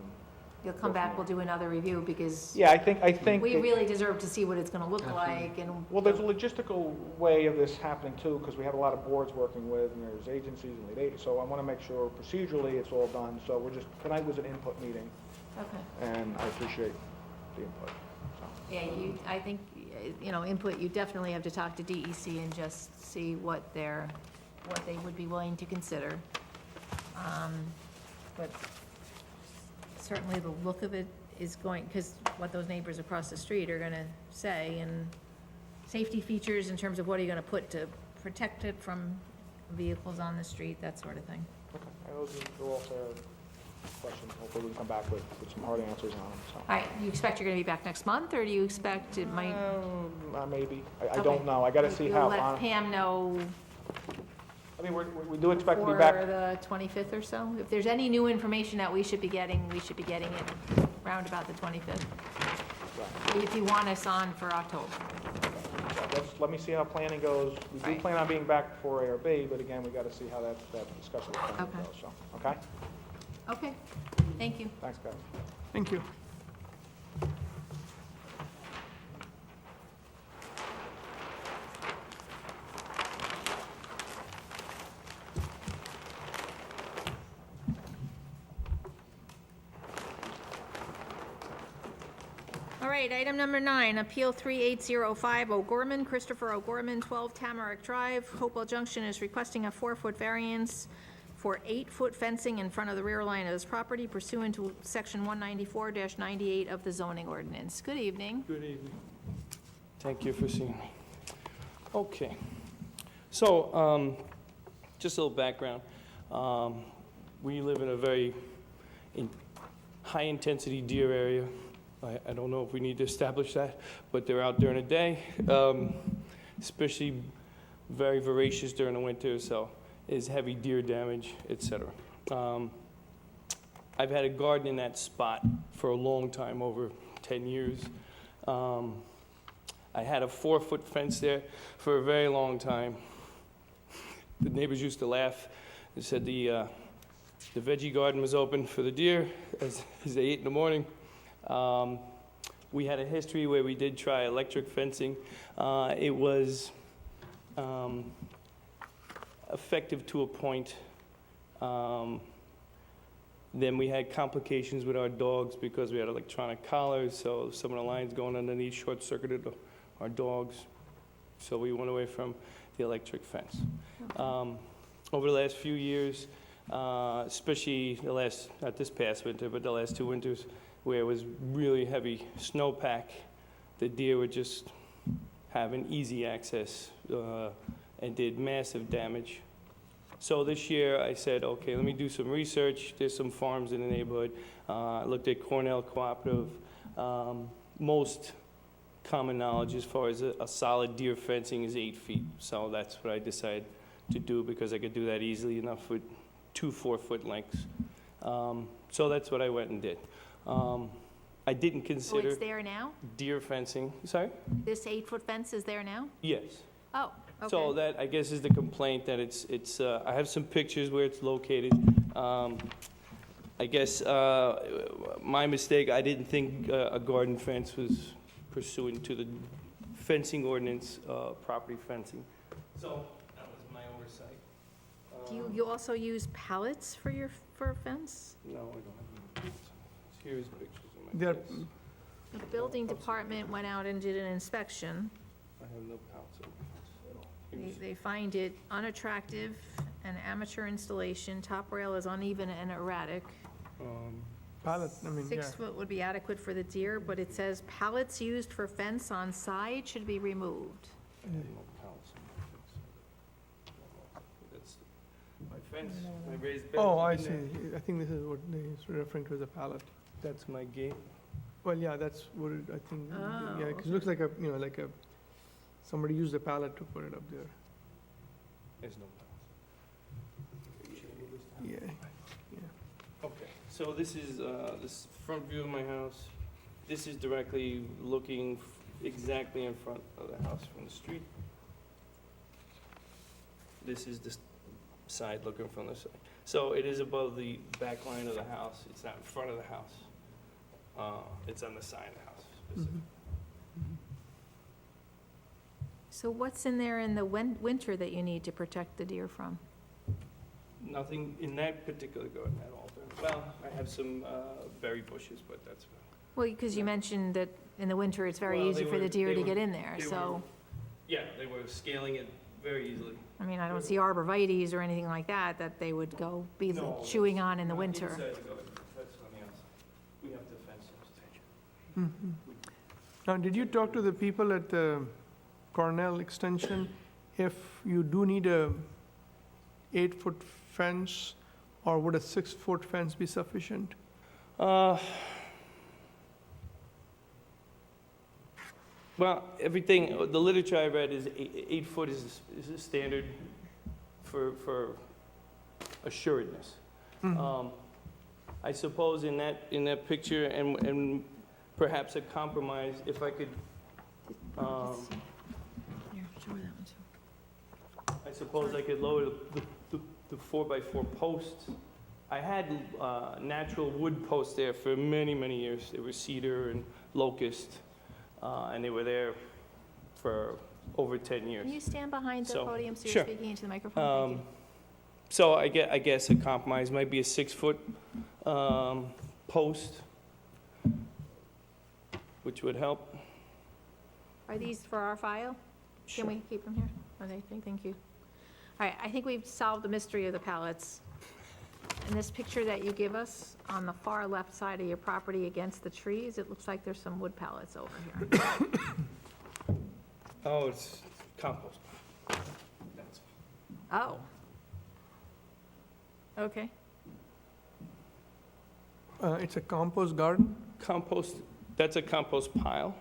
you'll come back, we'll do another review, because Yeah, I think. we that- really deserve to see what it's gonna look like, and. Well, there's a logistical way of this happening too, because we have a lot of boards working with, and there's agencies and lead agencies, so I want to make sure procedurally it's all done. So tonight was an input meeting, Okay. and I appreciate the input, so. Yeah, I think, input, you definitely have to talk to DEC and just see what they would be willing to consider. But certainly the look of it is going, because what those neighbors across the street are gonna say, and safety features in terms of what are you gonna put to protect it from vehicles on the street, that sort of thing. Okay, and those are all fair questions. Hopefully we can come back with some hard answers on them, so. All right, you expect you're gonna be back next month, or do you expect it might? Maybe. I Okay. don't know. I got to see how. You'll let Pam know I mean, we do expect to be for back. the 25th or so? If there's any new information that we should be getting it round about the 25th. If you want us on for October. Let me see how planning goes. We do Right. plan on being back for ARB, but again, we got to see how that discussion with planning Okay. goes, so, okay? Okay, thank you. Thanks, guys. Thank you. All right, item number 9, Appeal 3805 O'Gorman, Christopher O'Gorman, 12 Tamarack Drive, Hopewell Junction is requesting a 4-foot variance for 8-foot fencing in front of the rear line of this property pursuant to Section 194-98 of the zoning ordinance. Good evening. Good evening. Thank you for seeing me. Okay. So, just a little background. We live in a very high-intensity deer area. I don't know if we need to establish that, but they're out during the day, especially very voracious during the winter, so is heavy deer damage, etc. I've had a garden in that spot for a long time, over 10 years. I had a 4-foot fence there for a very long time. The neighbors used to laugh. They said the veggie garden was open for the deer as they ate in the morning. We had a history where we did try electric fencing. It was effective to a point. Then we had complications with our dogs because we had electronic collars, so some of the lines going underneath short-circuited our dogs. So we went away from the electric fence. Over the last few years, especially not this past winter, but the last 2 winters, where it was really heavy snowpack, the deer would just have an easy access and did massive damage. So this year I said, okay, let me do some research. There's some farms in the neighborhood. I looked at Cornell Cooperative. most common knowledge as far as a solid deer fencing is 8 feet. So that's what I decided to do, because I could do that easily enough with 2 4-foot lengths. So that's what I went and did. I didn't Oh, consider it's there now? deer fencing, sorry? This 8-foot fence is there now? Yes. Oh, okay. So that, I guess, is the complaint, that it's, I have some pictures where it's located. I guess, my mistake, I didn't think a garden fence was pursuant to the fencing ordinance, property fencing. So that was my oversight. Do you also use pallets for for a fence? No, I don't have any. Here's pictures of my They're- fence. The building department went out and did an inspection. I have no pallets on my fence at all. Here's- They find it unattractive, an amateur installation, top rail is uneven and erratic. Pallet, I mean, yeah. 6 foot would be adequate for the deer, but it says pallets used for fence on side should be removed. I have no pallets on my fence. That's my fence, my raised bed. Oh, I in see. there. I think this is what they're referring to as a pallet. That's my gate. Well, yeah, that's what it, I think, Oh, yeah, because it looks like somebody used a pallet to put it up there. There's no pallets. Yeah. Okay, so this is, this front view of my house. This is directly looking exactly in front of the house from the street. This is the side looking from the side. So it is above the back line of the house. It's not in front of the house. It's on the side of the house. specifically. So what's in there in the winter that you need to protect the deer from? Nothing in that particular garden at all. Well, I have some berry bushes, but that's, Well, because you mentioned that in the winter, it's very Well, easy they for the were- deer they to were- get in there, they so, yeah, they were scaling it very easily. I mean, I don't see arborvitae's or anything like that they would go be No, chewing on in the Not winter. Inside the garden, that's on the outside. We have to fence those. Mhm. Now, did you talk to the people at the Cornell Extension if you do need a 8-foot fence, or would a 6-foot fence be sufficient? Well, everything, the literature I read is 8 foot is a standard for assuredness. Mhm. I suppose in that picture, and perhaps a compromise, if I could, Here, show her that one too. I suppose I could lower the 4x4 posts. I had natural wood posts there for many, many years. They were cedar and locust, and they were there for over 10 years. Can you stand behind the So, podium so sure. you're speaking into the microphone? Thank you. So I guess a compromise might be a 6-foot post, which would help. Are these for our file? Can we keep them here? Okay, thank you. All right, I think we've solved the mystery of the pallets. In this picture that you give us, on the far left side of your property against the trees, it looks like there's some wood pallets over here. Oh, it's compost. That's- Oh. Okay. It's a compost garden? Compost, that's a compost pile.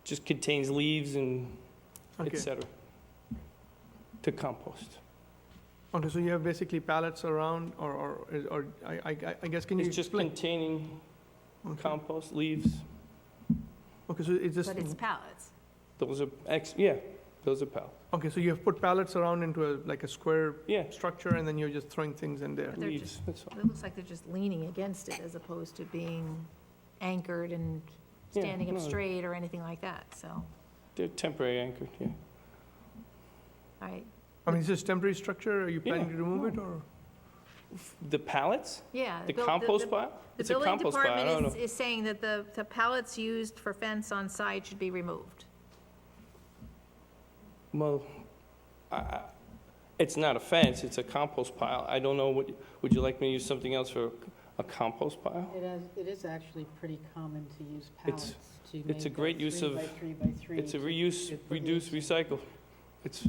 Just contains leaves and et Okay. cetera to compost. Okay, so you have basically pallets around, or I guess, can you It's just explain? containing Okay. compost, leaves. Okay, so it's just, But it's pallets. Those are, those are pallets. okay, so you have put pallets around into like a square Yeah, structure, and then you're just throwing things in there? But they're leaves, that's all. It looks like they're just leaning against it as opposed to being anchored and Yeah, standing up no. straight or anything like that, so, all They're temporary anchored, yeah. right. I mean, is this temporary structure? Are you planning Yeah, to remove no. it, or? The pallets? Yeah. The compost pile? The It's a building compost pile, I don't department know. is saying that the pallets used for fence on site should be removed. Well, it's not a fence, it's a compost pile. I don't know, would you like me to use something else for a compost pile? It is actually pretty common to use It's- pallets to make it's a great use of- 3 by 3. It's a reuse, to reduce, produce- recycle. It's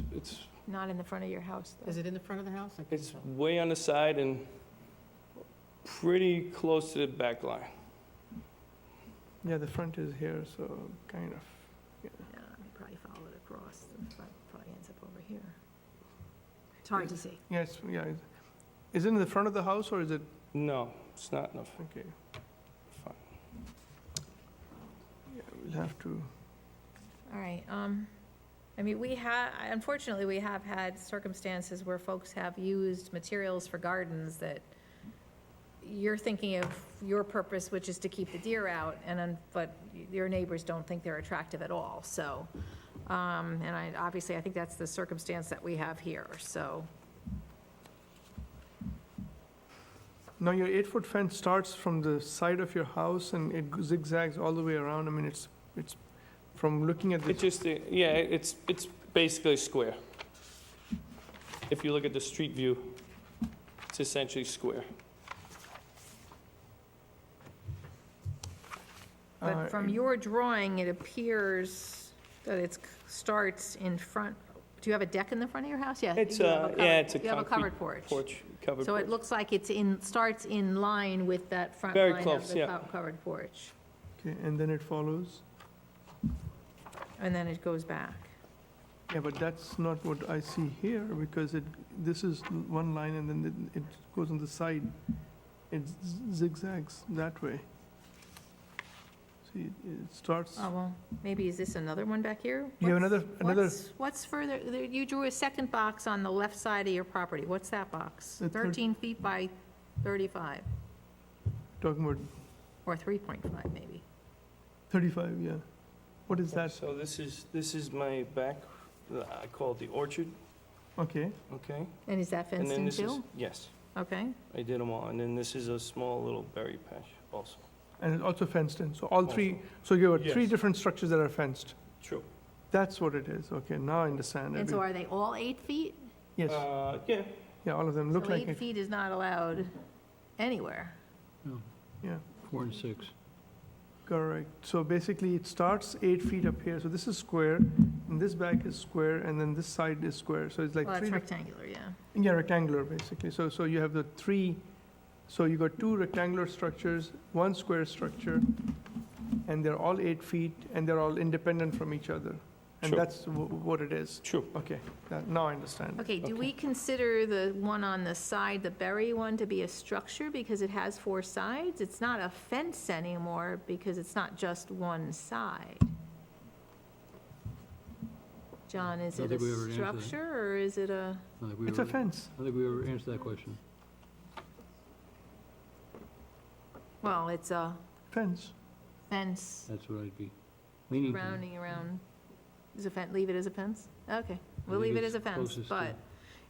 Not in the front of your house, though. Is it in the front of the house? I couldn't It's tell. way on the side and pretty close to the back line. Yeah, the front is here, so kind of, yeah. Yeah, you probably follow it across, the front probably ends up over here. It's hard to see. Yes, yeah. Is it in the front of the house or is it, No, it's not enough. okay, Fine. yeah, we'll have to, All right, I mean, unfortunately, we have had circumstances where folks have used materials for gardens that you're thinking of your purpose, which is to keep the deer out, but your neighbors don't think they're attractive at all, so. Obviously, I think that's the circumstance that we have here, so. now your 8-foot fence starts from the side of your house and it zigzags all the way around. I mean, it's from looking at It this, just, yeah, it's basically square. If you look at the street view, it's essentially square. But from your drawing, it appears that it starts in front. Do you have a deck in the front of your house? Yeah. It's you have a, yeah, it's a You have a concrete covered porch. porch, covered So it porch. looks like starts in line with that front Very line of close, the yeah. covered porch. okay, and then it follows. And then it goes back. Yeah, but that's not what I see here, because this is one line and then it goes on the side. It zigzags that way. See, it starts, Oh, well, maybe is this another one back here? you have another, What's further, you drew a second box on the left side of your property. What's that box? The third- 13 feet by 35, talking about or 3.5 maybe. 35, yeah. What is that? So this is my back, I call it the orchard, Okay, okay? And is that And fenced then in this is, too? yes, Okay. I did them all. And then this is a small little berry patch also. and it's also fenced in, so all three, so you have three Yes. different structures that are fenced. True. That's what it is, okay, now I understand. And so are they all 8 feet? Yes, Yeah, yeah, all of them look So like 8 it, feet is not allowed anywhere. yeah, 4 and 6. correct. So basically, it starts 8 feet up here, so this is square, and this back is square, and then this side is square, so it's like Well, that's three, rectangular, yeah. yeah, rectangular, basically. So you have the three, so you got two rectangular structures, one square structure, and they're all 8 feet, and they're all independent from each other. And Sure. that's what it is. true. Okay, now I understand. Okay, do we consider the one on the side, the berry one, to be a structure because it has 4 sides? It's not a fence anymore because it's not just one side. John, is I it think we a already answered that. structure or is it a, I think we It's a already- fence, I think we already answered that question. well, it's a fence. fence That's what I'd be leaning to. rounding around. Is a fence, leave it as a fence? Okay, we'll think leave it it's as a fence, closest to- but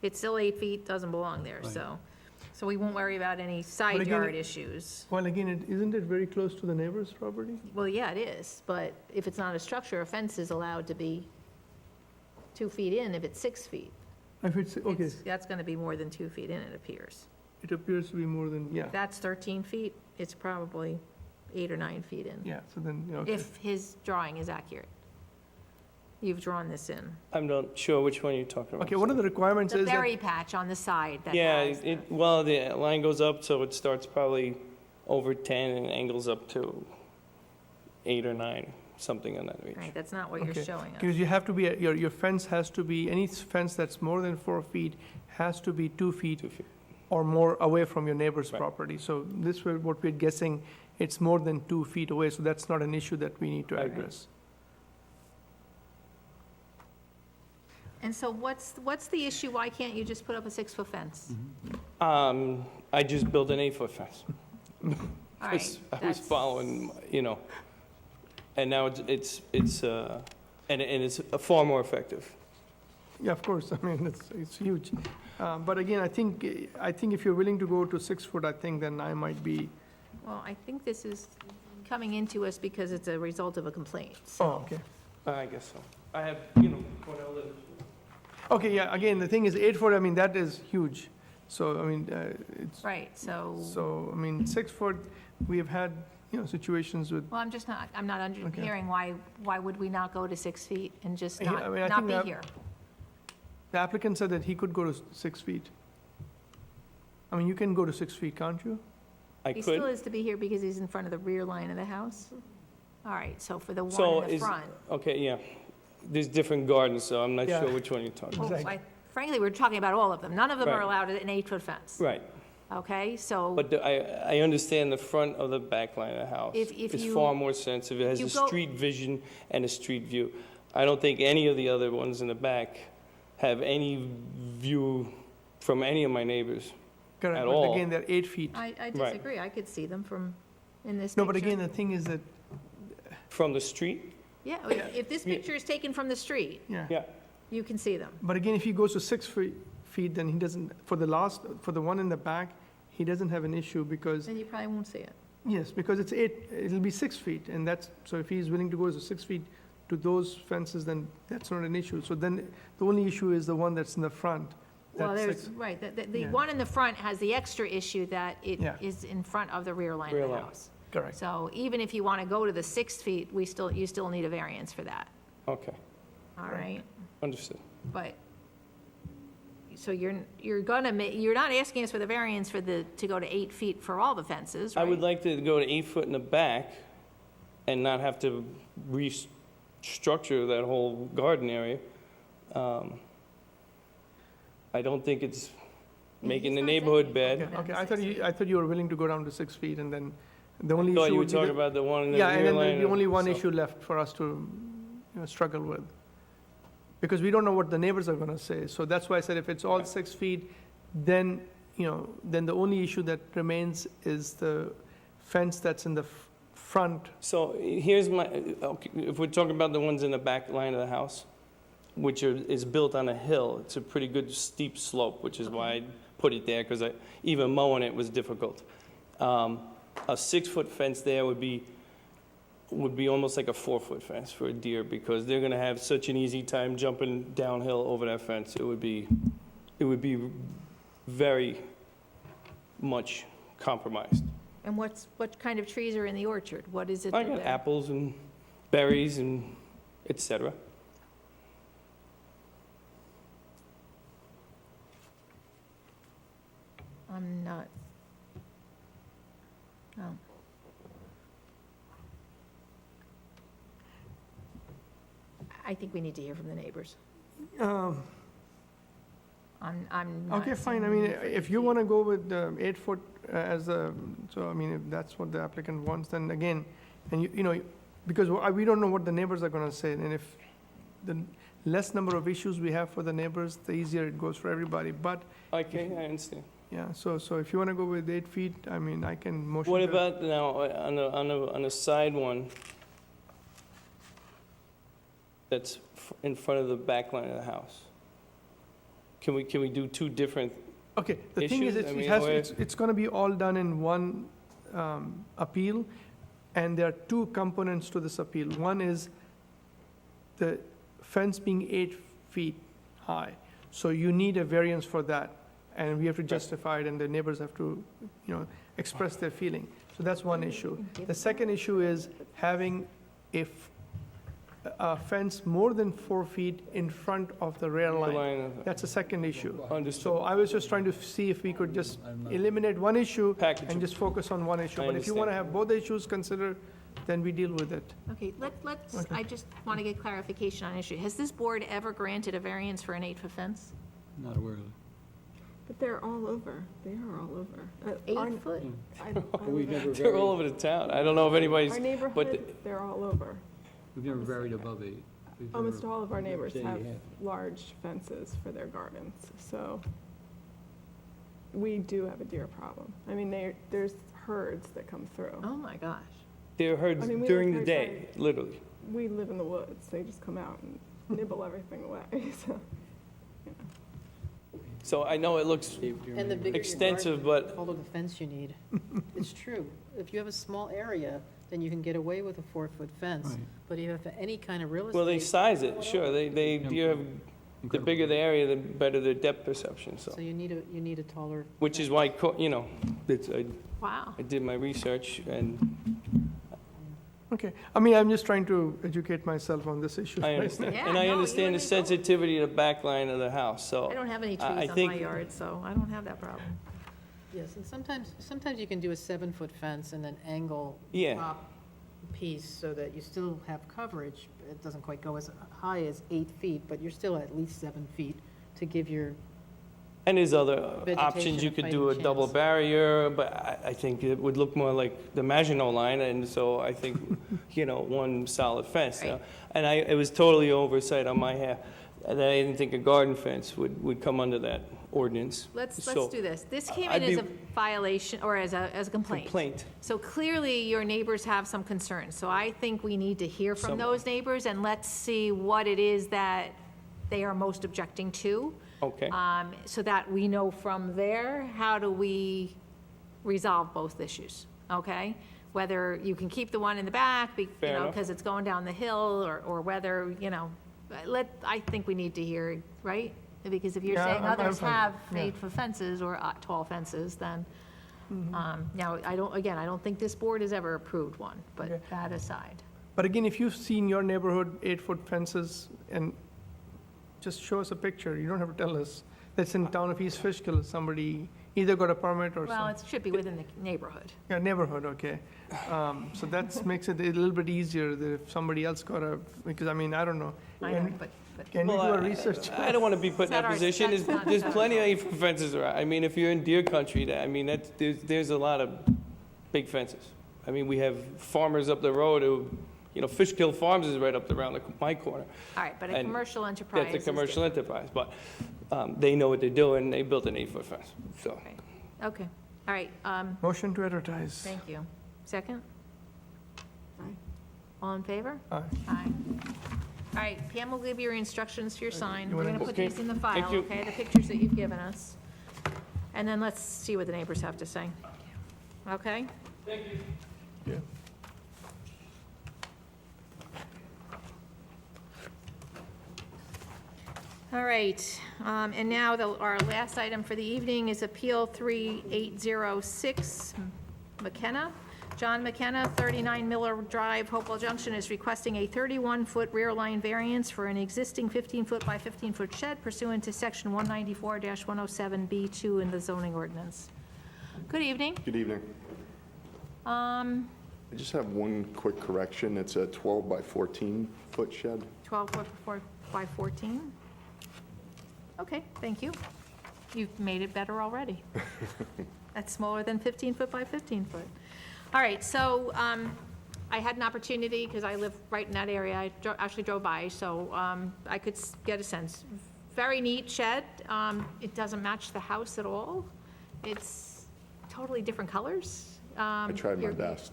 it's still 8 feet, doesn't belong there, Right. so we won't worry about any side again, yard issues. Well, again, isn't it very close to the neighbor's property? Well, yeah, it is, but if it's not a structure, a fence is allowed to be 2 feet in if it's 6 feet. If it's, okay, That's gonna be more than 2 feet in, it appears. it appears to be more than, yeah, If that's 13 feet, it's probably 8 or 9 feet in, yeah, so then, yeah, okay. if his drawing is accurate. You've drawn this in. I'm not sure which one you're talking about. Okay, one of the requirements The is that, berry patch on the side that Yeah, has the- well, the line goes up, so it starts probably over 10 and angles up to 8 or 9, something in that range. Right, that's not what you're Okay, showing us. because you have to be, your fence has to be, any fence that's more than 4 feet has to be 2 feet 2 feet. or more away from your neighbor's Right. property. So this way, what we're guessing, it's more than 2 feet away, so that's not an issue that we need to I agree. address. And so what's the issue? Why can't you just put up a 6-foot fence? I just built an 8-foot fence. All I right, was that's- following, and now it's and it's far more effective. Yeah, of course, I mean, it's huge. But again, I think if you're willing to go to 6 foot, I think then I might be, Well, I think this is coming into us because it's a result of a complaint. oh, So okay. I guess so. I have, Cornell lives. Okay, yeah, again, the thing is, 8 foot, I mean, that is huge. So, I mean, it's, Right, so, I mean, 6 foot, we have had, situations with, well, I'm not Okay. hearing why would we not go to 6 feet and just Yeah, I mean, I not think be that- here? the applicant said that he could go to 6 feet. I mean, you can go to 6 feet, can't you? I He still could, is to be here because he's in front of the rear line of the house? All right, so for the So one in the is- front. Okay, yeah. There's different gardens, so I'm not Yeah. sure which one you're talking about. Well, frankly, we're talking about all of them. None of them are Right. allowed an 8-foot fence. Right. Okay, so But I understand the front of the back line of the house. If It's you- far more sensitive. It has you a go- street vision and a street view. I don't think any of the other ones in the back have any view from any of my neighbors. Correct, At but all. again, they're 8 feet. I disagree. I could see them from, in this No, picture. but again, the thing is that, From the street? Yeah, if this picture is taken from the street, yeah. Yeah. you can see them. But again, if he goes to 6 feet, then he doesn't, for the one in the back, he doesn't have an issue because, Then you probably won't see it. yes, because it's 8, it'll be 6 feet, and that's, so if he's willing to go to 6 feet to those fences, then that's not an issue. So then, the only issue is the one that's in the front. Well, That's there's, 6. right, the Yeah. one in the front has the extra issue that it Yeah. is in front of the rear line Rear of the line. house. Correct. So even if you want to go to the 6 feet, you still need a variance for that, Okay, all right? understood. But, so you're gonna you're not asking us for the variance to go to 8 feet for all the fences, I right? would like to go to 8 foot in the back and not have to restructure that whole garden area. I don't think it's making the He's not neighborhood saying bad. it's Okay, not I thought 6 feet. I thought you were willing to go down to 6 feet, and then the only I issue thought you were would be talking the- about the one in the Yeah, and rear then line. the only one so- issue left for us to, struggle with. Because we don't know what the neighbors are gonna say, so that's why I said if it's all 6 feet, then, then the only issue that remains is the fence that's in the front. So here's my, okay, if we're talking about the ones in the back line of the house, which is built on a hill, it's a pretty good steep slope, which is why I put it there, because even mowing it was difficult. A 6-foot fence there would be almost like a 4-foot fence for a deer, because they're gonna have such an easy time jumping downhill over that fence. It would be very much compromised. And what kind of trees are in the orchard? What is it? I that got they're- apples and berries and et cetera. I'm not. Oh. I think we need to hear from the neighbors. Um, I'm not Okay, fine, I seeing mean, the need for if 8 you feet. wanna go with 8 foot as a, so I mean, if that's what the applicant wants, then again, and because we don't know what the neighbors are gonna say, and if the less number of issues we have for the neighbors, the easier it goes for everybody, but, Okay, I understand. yeah, so if you wanna go with 8 feet, I mean, I can motion. What to- about now, on the side one that's in front of the back line of the house? Can we do two different, Okay, the thing is, issues? I mean, it's gonna be all done in one appeal, and there are 2 components to this appeal. One is the fence being 8 feet high, so you need a variance for that, and we have to justify it, and the neighbors have to, express their feeling. So that's one issue. The second issue is having a fence more than 4 feet in front of the rear the line. line of, That's the second issue. understood, So I was just trying to see if we could just eliminate one issue package? and just focus on one issue. I But if you want to understand. have both issues considered, then we deal with it. Okay, let's, Okay. I just want to get clarification on an issue. Has this board ever granted a variance for an 8-foot fence? Not aware of it. But they're all over. They are all over. 8 foot? We've never They're all varied, over the town. I don't know if anybody's, Our neighborhood, they're all over. we've never varied above 8. We've Almost never- all of our neighbors say you have have. large fences for their gardens, so we do have a deer problem. I mean, there's herds that come through. Oh, my gosh. they're herds I mean, we during live the right day, literally. We live in the woods. They just come out and nibble everything away, so. So I know it looks And the bigger your extensive, garden, but the taller the fence you need. It's true. If you have a small area, then you can get away with a 4-foot fence. Right. But if you have any kind of real estate. well, they size it, sure. You have, the Incredible. bigger the area, the better the depth perception, so. So you need a taller. Which is fence. why, Wow. I did my research and Okay, I mean, I'm just trying to educate myself on this issue. I understand. Yeah, And I no, you understand and the me both. sensitivity of the back line of the house, so. I don't have any I trees on think- my yard, so I don't have that problem. Yes, and sometimes you can do a 7-foot fence and then angle Yeah. top piece so that you still have coverage. It doesn't quite go as high as 8 feet, but you're still at least 7 feet to give your, And there's other Vegetation options, you could fighting do a double chance. barrier, but I think it would look more like the Maginot Line, and so I think, one solid fence. Right. And it was totally oversight on my half, and I didn't think a garden fence would come under that ordinance. Let's So, do this. This came in I'd as be- a violation, or as a complaint. Complaint. So clearly, your neighbors have some concerns. So I think we need to hear from Some- those neighbors, and let's see what it is that they are most objecting to. Okay. So that we know from there, how do we resolve both issues, okay? Whether you can keep the one in the back, Fair enough. because it's going down the hill, or whether, I think we need to hear, right? Because if you're Yeah, saying I'm others fine. have Yeah. 8-foot fences or tall fences, then, now, I don't think this board has ever approved one, but Okay. that aside. But again, if you've seen your neighborhood 8-foot fences, and just show us a picture, you don't have to tell us. That's in town of East Fishkill, somebody either got a permit or Well, some, it should be within the neighborhood. yeah, neighborhood, okay. So that makes it a little bit easier that if somebody else got a, because I mean, I don't know. I know, but Can you do Well, a research? I don't want to be put in Not that our- position. that's not- There's plenty of 8-foot fences around. I mean, if you're in deer country, there's a lot of big fences. I mean, we have farmers up the road who, Fishkill Farms is right up around my corner. All right, but a And commercial enterprise That's a is commercial different. enterprise, but they know what they're doing. They built an 8-foot fence, so. Okay, all right, Motion to advertise. thank you. Second? All in favor? Aye. Aye. All right, Pam will give you your instructions for your sign. You We're wanna- gonna put Okay, these in the thank file, you. okay, the pictures that you've given us. And then let's see what the neighbors have to say. Okay? Yeah. All right, and now our last item for the evening is Appeal 3806 McKenna. John McKenna, 39 Miller Drive, Hopewell Junction, is requesting a 31-foot rear line variance for an existing 15-foot by 15-foot shed pursuant to Section 194-107B2 in the zoning ordinance. Good evening. Good evening. I just have one quick correction. It's a 12 by 14 foot shed. 12 foot by 14? Okay, thank you. You've made it better already. That's smaller than 15 foot by 15 foot. All right, so I had an opportunity, because I live right in that area, I actually drove by, so I could get a sense. Very neat shed. It doesn't match the house at all. It's totally different colors. I tried my best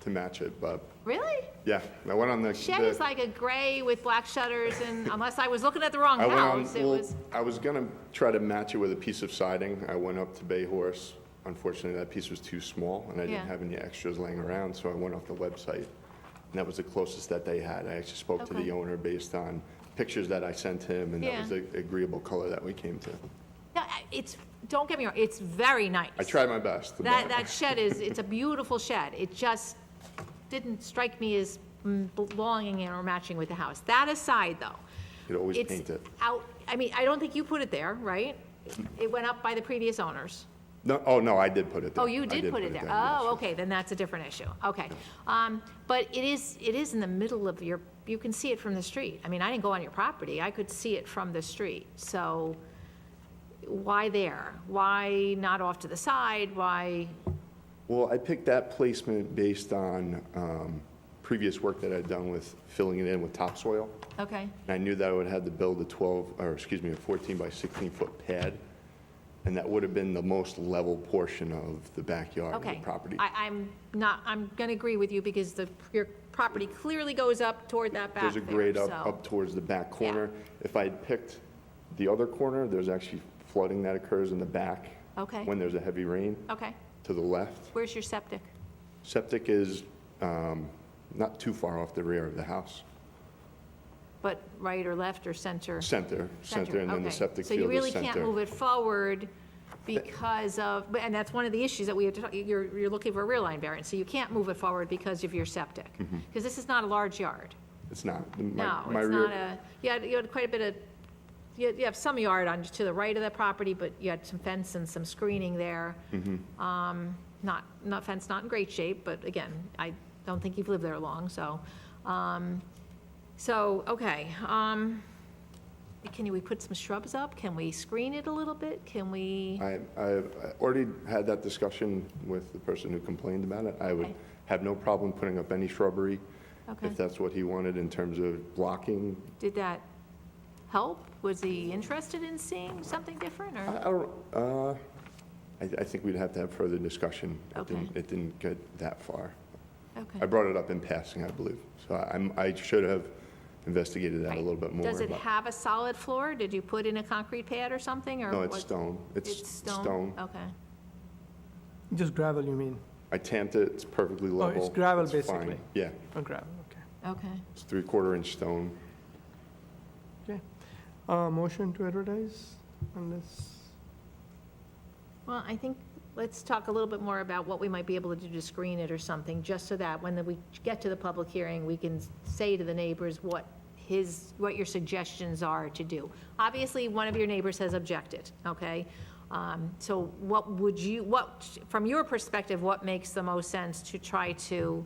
to match it, but Really? yeah, I went on the. Shed is like a gray with black shutters, and unless I was looking at the wrong I went on, house, it well, was, I was gonna try to match it with a piece of siding. I went up to Bay Horse. Unfortunately, that piece was too small, and I Yeah. didn't have any extras laying around, so I went off the website. And that was the closest that they had. I actually spoke to Okay. the owner based on pictures that I sent him, and that was Yeah. the agreeable color that we came to. yeah, don't get me wrong, it's very nice. I tried my best. That shed it's a beautiful shed. It just didn't strike me as belonging in or matching with the house. That aside, though, You'd always it's paint it. out, I mean, I don't think you put it there, right? It went up by the previous owners. No, oh, no, I did put it there. Oh, you I did put it there? yes. Oh, okay, then that's a different issue. Okay. But it is in the middle of you can see it from the street. I mean, I didn't go on your property. I could see it from the street. So why there? Why not off to the side? Why? Well, I picked that placement based on previous work that I'd done with filling it in with topsoil. Okay, And I knew that I would have to build a 14 by 16 foot pad, and that would have been the most level portion of the backyard of the okay. property. I'm going to agree with you because your property clearly goes up toward that back There's a there, grade so- up towards the back corner. If I had picked the other corner, there's actually flooding that occurs in the back Okay, when there's a heavy rain okay. to the left. Where's your septic? Septic is not too far off the rear of the house. But right or left or center? Center, and then the okay. septic So you field is really center. can't move it forward because of, and that's one of the issues that we have to talk, you're looking for a rear line variance, so you can't move it forward because of your septic. Mm-hmm. Because this is not a large yard. It's not. No, My it's rear- not a, you had quite a bit of, you have some yard on, to the right of the property, but you had some fence and some screening there. Mm-hmm. Not fence, not in great shape, but again, I don't think you've lived there long, so, okay. Can we put some shrubs up? Can we screen it a little bit? Can we? I already had that discussion with the person who complained about it. I would Okay. have no problem putting up any shrubbery Okay. if that's what he wanted in terms of blocking. Did that help? Was he interested in seeing something different, I or? don't, I think we'd have to have further discussion. Okay. It didn't get that far. I Okay. brought it up in passing, I believe. So I should have investigated that a Right. little bit more. Does it but- have a solid floor? Did you put in a concrete pad or something, or? No, it's what- stone. It's stone? Okay. Just gravel, you mean? I tamped it, it's perfectly level. it's gravel, fine. basically. Yeah, Oh, gravel, okay. Okay. it's 3/4 inch stone. Motion to advertise on this? Well, I think, let's talk a little bit more about what we might be able to do to screen it or something, just so that when we get to the public hearing, we can say to the neighbors what your suggestions are to do. Obviously, one of your neighbors has objected, okay? So from your perspective, what makes the most sense to try to,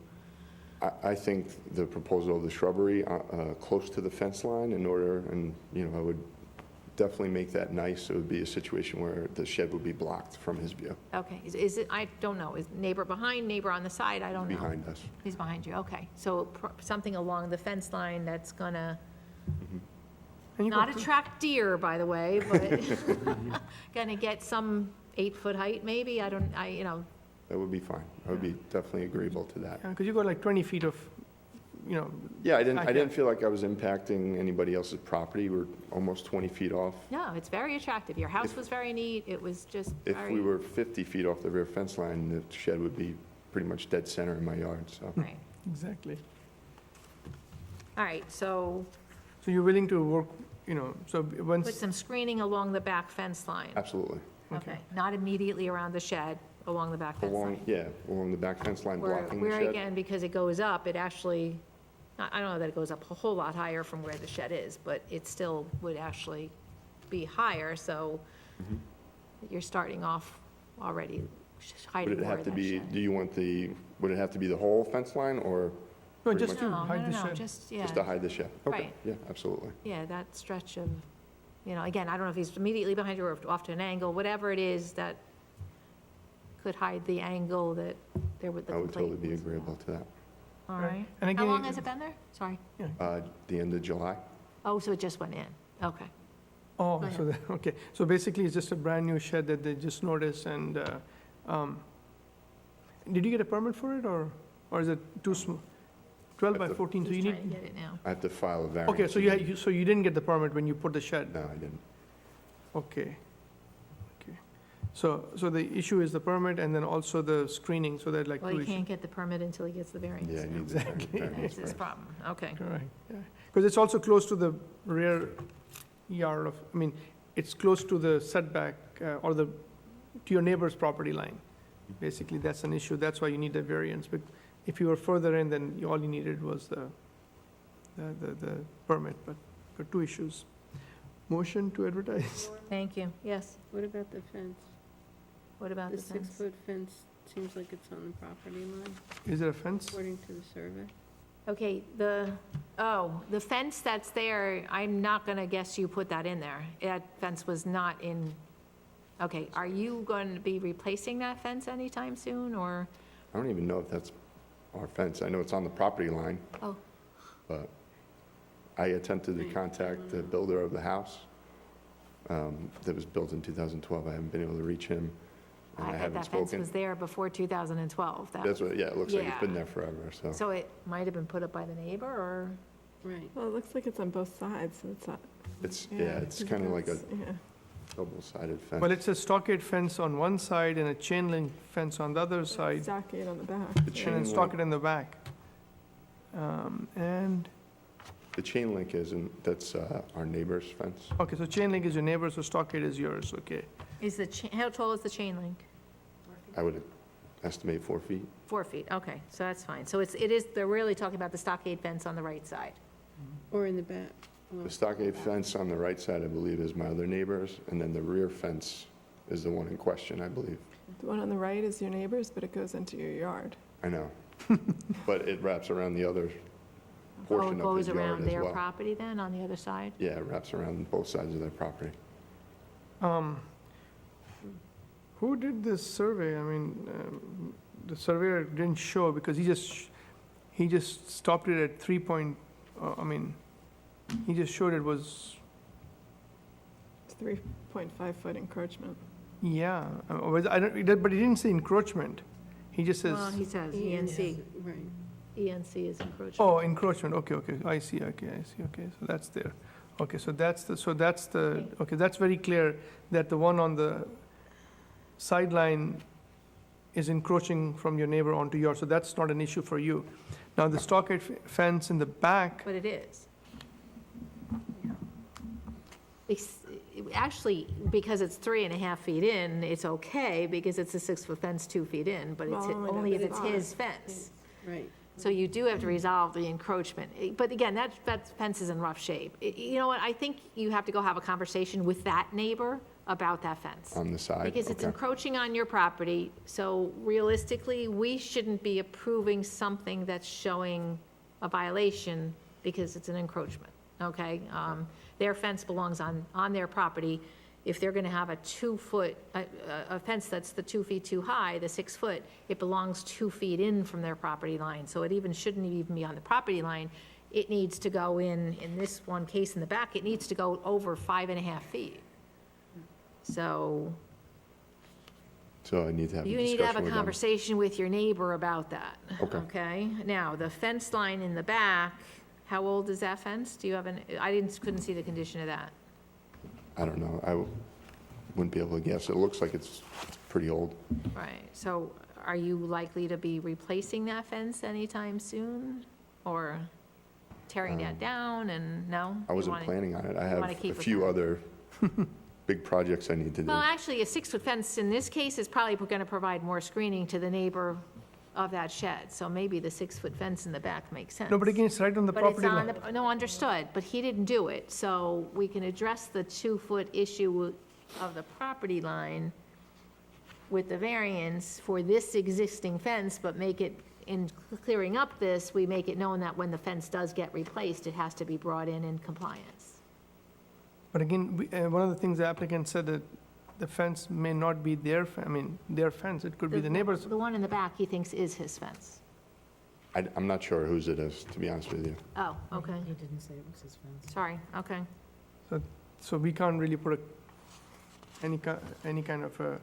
I think the proposal of the shrubbery close to the fence line in order, and, I would definitely make that nice. It would be a situation where the shed would be blocked from his view, okay, is it, I don't know, is neighbor behind, neighbor on the side, I don't know. behind us. He's behind you, okay. So something along the fence line that's gonna And you not got- attract deer, by the way, but gonna get some 8-foot height, maybe, That would be fine. I would be definitely agreeable to that. Because you got like 20 feet of, Yeah, I didn't Backyard. feel like I was impacting anybody else's property. We're almost 20 feet off. no, it's very attractive. Your house was very neat, it was just If very. we were 50 feet off the rear fence line, the shed would be pretty much dead center in my yard, so. Right, exactly. all right, so So you're willing to work, so put once, some screening along the back fence line. Absolutely. Okay, not immediately around the shed, along the back fence line. Along the back fence line Where, blocking the where shed. again, because it goes up, it actually, I don't know that it goes up a whole lot higher from where the shed is, but it still would actually be higher, so Mm-hmm. you're starting off already Would hiding it more have of to that be, shed. do you want would it have to be the whole fence line or no, pretty just much- to hide the No, shed. just, yeah. just to hide the shed? Okay, Right. yeah, absolutely. Yeah, that stretch of, again, I don't know if he's immediately behind you or off to an angle, whatever it is that could hide the angle that there would, the I would totally complaint be was agreeable about. to that. All Right. right. And How again, long has it been there? Sorry. The end of July? Oh, so it just went in. Okay. Oh, Go so, okay, so basically it's just a brand-new shed that they just noticed, and, did you get a permit for it, or is it too small? 12 by 14, so He's you trying to need, get it now. I have to file a variance. okay, so so you didn't get the permit when you put the shed? No, I didn't. Okay. Okay. So the issue is the permit and then also the screening, so that like Well, two he issues. can't get the permit until he gets the variance. Yeah, I need the Exactly. variance, That's his right. problem. Okay. Correct, yeah. Because it's also close to the rear yard of, it's close to the setback, or to your neighbor's property line. Basically, that's an issue, that's why you need a variance. But if you were further in, then all you needed was the permit, but for two issues. Motion to advertise. Thank you. Yes. What about the fence? What about The the fence? 6-foot fence seems like it's on the property line, Is there a fence? according to the survey. Okay, the fence that's there, I'm not going to guess you put that in there. That fence was not in, okay, are you going to be replacing that fence anytime soon, or? I don't even know if that's our fence. I know it's on the property line, Oh, but I attempted to contact the builder of the house that was built in 2012. I haven't been able to reach him, and I haven't that fence spoken. was there before 2012. That's what, yeah, it looks like it's been Yeah. there forever, so. So it might have been put up by the neighbor, or? Right. Well, it looks like it's on both sides, so it's not. It's kind of like a Yeah. double-sided fence. Well, it's a stockade fence on one side and a chain link fence on the other side, Stockade on the back. The and chain then link, stockade in the back. And, the chain link isn't, that's our neighbor's fence. okay, so chain link is your neighbor's, so stockade is yours, okay. How tall is the chain link? I would estimate 4 feet. 4 feet, okay, so that's fine. So they're really talking about the stockade fence on the right side. Or in the back. Well, The stockade fence on the right side, I believe, is my other neighbor's, and then the rear fence is the one in question, I believe. The one on the right is your neighbor's, but it goes into your yard. I know. but it wraps around the other Oh, portion it of his goes yard around as their well. property then, on the other side? Yeah, it wraps around both sides of their property. Who did this survey? I mean, the surveyor didn't show because he just stopped it at 3 point, I mean, he just showed it was, It's 3.5-foot encroachment. yeah, I don't, but he didn't say encroachment. He just says, Well, he says ENC. Right. ENC is encroachment. oh, encroachment, okay, I see, okay, so that's there. Okay, so that's okay, that's very clear that the one on the sideline is encroaching from your neighbor onto yours, so that's not an issue for you. Now, the stockade fence in the back, But it is. Actually, because it's 3.5 feet in, it's okay, because it's a 6-foot fence 2 feet in, but it's Well, only if it's it's his fence. Right. So you do have to resolve the encroachment. But again, that fence is in rough shape. You know what, I think you have to go have a conversation with that neighbor about that fence. On the side, Because it's okay. encroaching on your property, so realistically, we shouldn't be approving something that's showing a violation because it's an encroachment, okay? Their fence belongs on their property. If they're gonna have a 2-foot, a fence that's the 2 feet too high, the 6 foot, it belongs 2 feet in from their property line, so it shouldn't even be on the property line. It needs to go in this one case in the back, it needs to go over 5.5 feet. So So I need to have a you discussion need to have a with them. conversation with your neighbor about that. Okay. Now, the fence line in the back, how old is that fence? Do you have couldn't see the condition of that. I don't know, I wouldn't be able to guess. It looks like it's pretty old. Right, so are you likely to be replacing that fence anytime soon? Or tearing that down and, no? I You wasn't wanna- planning on it. I you have wanna a keep with few that? other big projects I need to do. Well, actually, a 6-foot fence in this case is probably gonna provide more screening to the neighbor of that shed. So maybe the 6-foot fence in the back makes sense. no, but again, it's right on the But it's property on line. the, no, understood, but he didn't do it, so we can address the 2-foot issue of the property line with the variance for this existing fence, but make it, in clearing up this, we make it known that when the fence does get replaced, it has to be brought in compliance. But again, one of the things the applicant said that the fence may not be their, their fence, it could be the neighbor's. The one in the back, he thinks is his fence. I'm not sure whose it is, to be honest with you. Oh, okay, He didn't say it was his fence. sorry, okay. So we can't really put any kind of a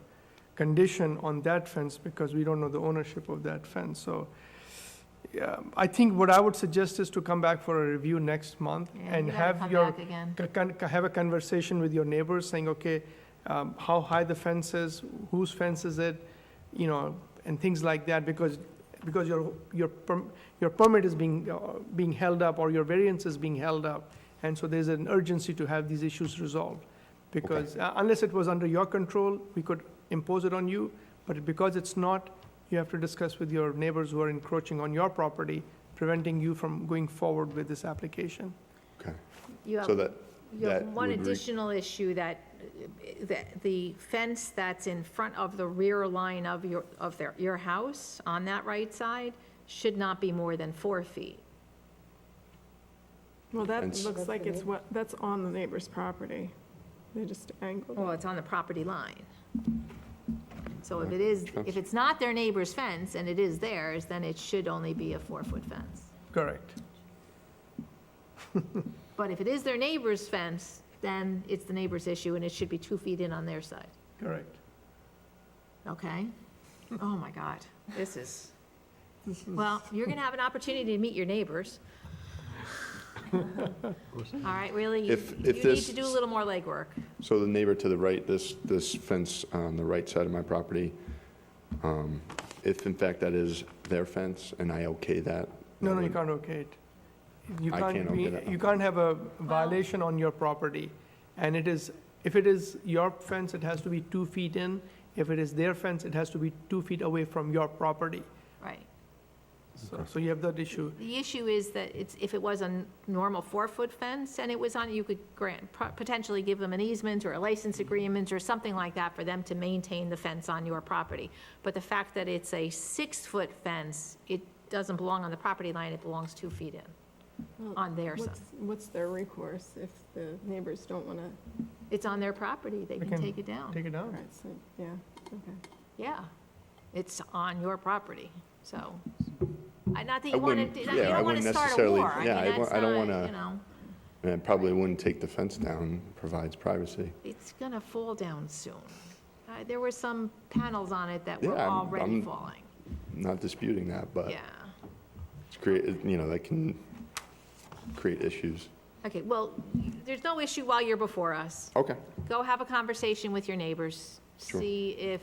condition on that fence because we don't know the ownership of that fence. So, yeah, I think what I would suggest is to come back for a review next month Yeah, and you gotta have come your, back again. have a conversation with your neighbors saying, okay, how high the fence is, whose fence is it, and things like that, because your permit is being held up, or your variance is being held up, and so there's an urgency to have these issues resolved. Because unless it was under your control, we could impose it on you, but because it's not, you have to discuss with your neighbors who are encroaching on your property, preventing you from going forward with this application. Okay, You have- so that You have one would additional issue that the fence that's in front of the rear line of your house on that right side should not be more than 4 feet. Well, that Fence. looks like that's on the neighbor's property. They just angled it. Well, it's on the property line. So if it's not their neighbor's fence and it is theirs, then it should only be a 4-foot fence. Correct. But if it is their neighbor's fence, then it's the neighbor's issue and it should be 2 feet in on their side. Correct. Okay? Oh, my God, this is, well, you're going to have an opportunity to meet your neighbors. All right, really, you If need this- to do a little more legwork. So the neighbor to the right, this fence on the right side of my property, if in fact that is their fence and I okay that? No, that you would- can't okay it. You I can't okay that. You can't have a violation on your property, and if it is your fence, it has to be 2 feet in. If it is their fence, it has to be 2 feet away from your property. Right. So you have that issue. The issue is that if it was a normal 4-foot fence and it was on, you could potentially give them an easement or a license agreement or something like that for them to maintain the fence on your property. But the fact that it's a 6-foot fence, doesn't belong on the property line, it belongs 2 feet in, Well, on their side. What's their recourse if the neighbors don't want to? It's on their property, they They can can take it down. Take it All down. right, so, yeah, okay. Yeah, it's on your property, so. Not that I you want wouldn't- to, you yeah, I don't want wouldn't to start a necessarily- war. I yeah, mean, I that's don't not, wanna- you know, And it probably wouldn't take the fence down, provides privacy. it's going to fall down soon. There were some panels on it that were Yeah, already I'm- falling. Not disputing that, but Yeah. it's create, you know, that can create issues. Okay, well, there's no issue while you're before us. Okay, Go have a conversation with your neighbors. Sure. See if,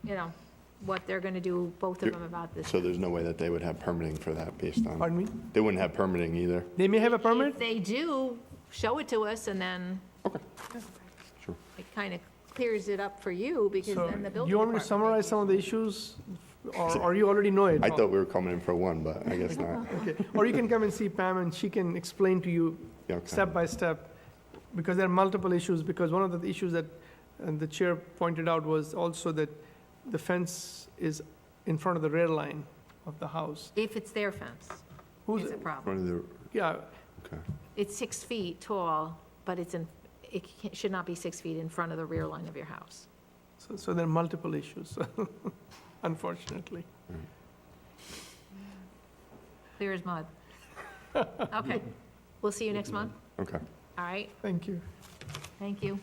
you know, what they're going to do, both of You're- them about this. so there's no way that they would have permitting for that based on, Pardon me? they wouldn't have permitting either? They may have a If permit? they do, show it to us, and then Sure. it kind of clears it up for you, because So, then the do building you want me to department summarize some of the issues, or you already know it? I thought we were coming in for one, but I guess not. Okay, or you can come and see Pam, and she can explain to you Yeah, okay. step by step, because there are multiple issues, because one of the issues that the chair pointed out was also that the fence is in front of the rear line of the house. If it's their fence, Who's, it's a problem. Front of the, yeah, okay. It's 6 feet tall, but should not be 6 feet in front of the rear line of your house. so there are multiple issues, unfortunately. Clear as mud. Okay, we'll see you next month, Okay. all right? Thank you. Thank you.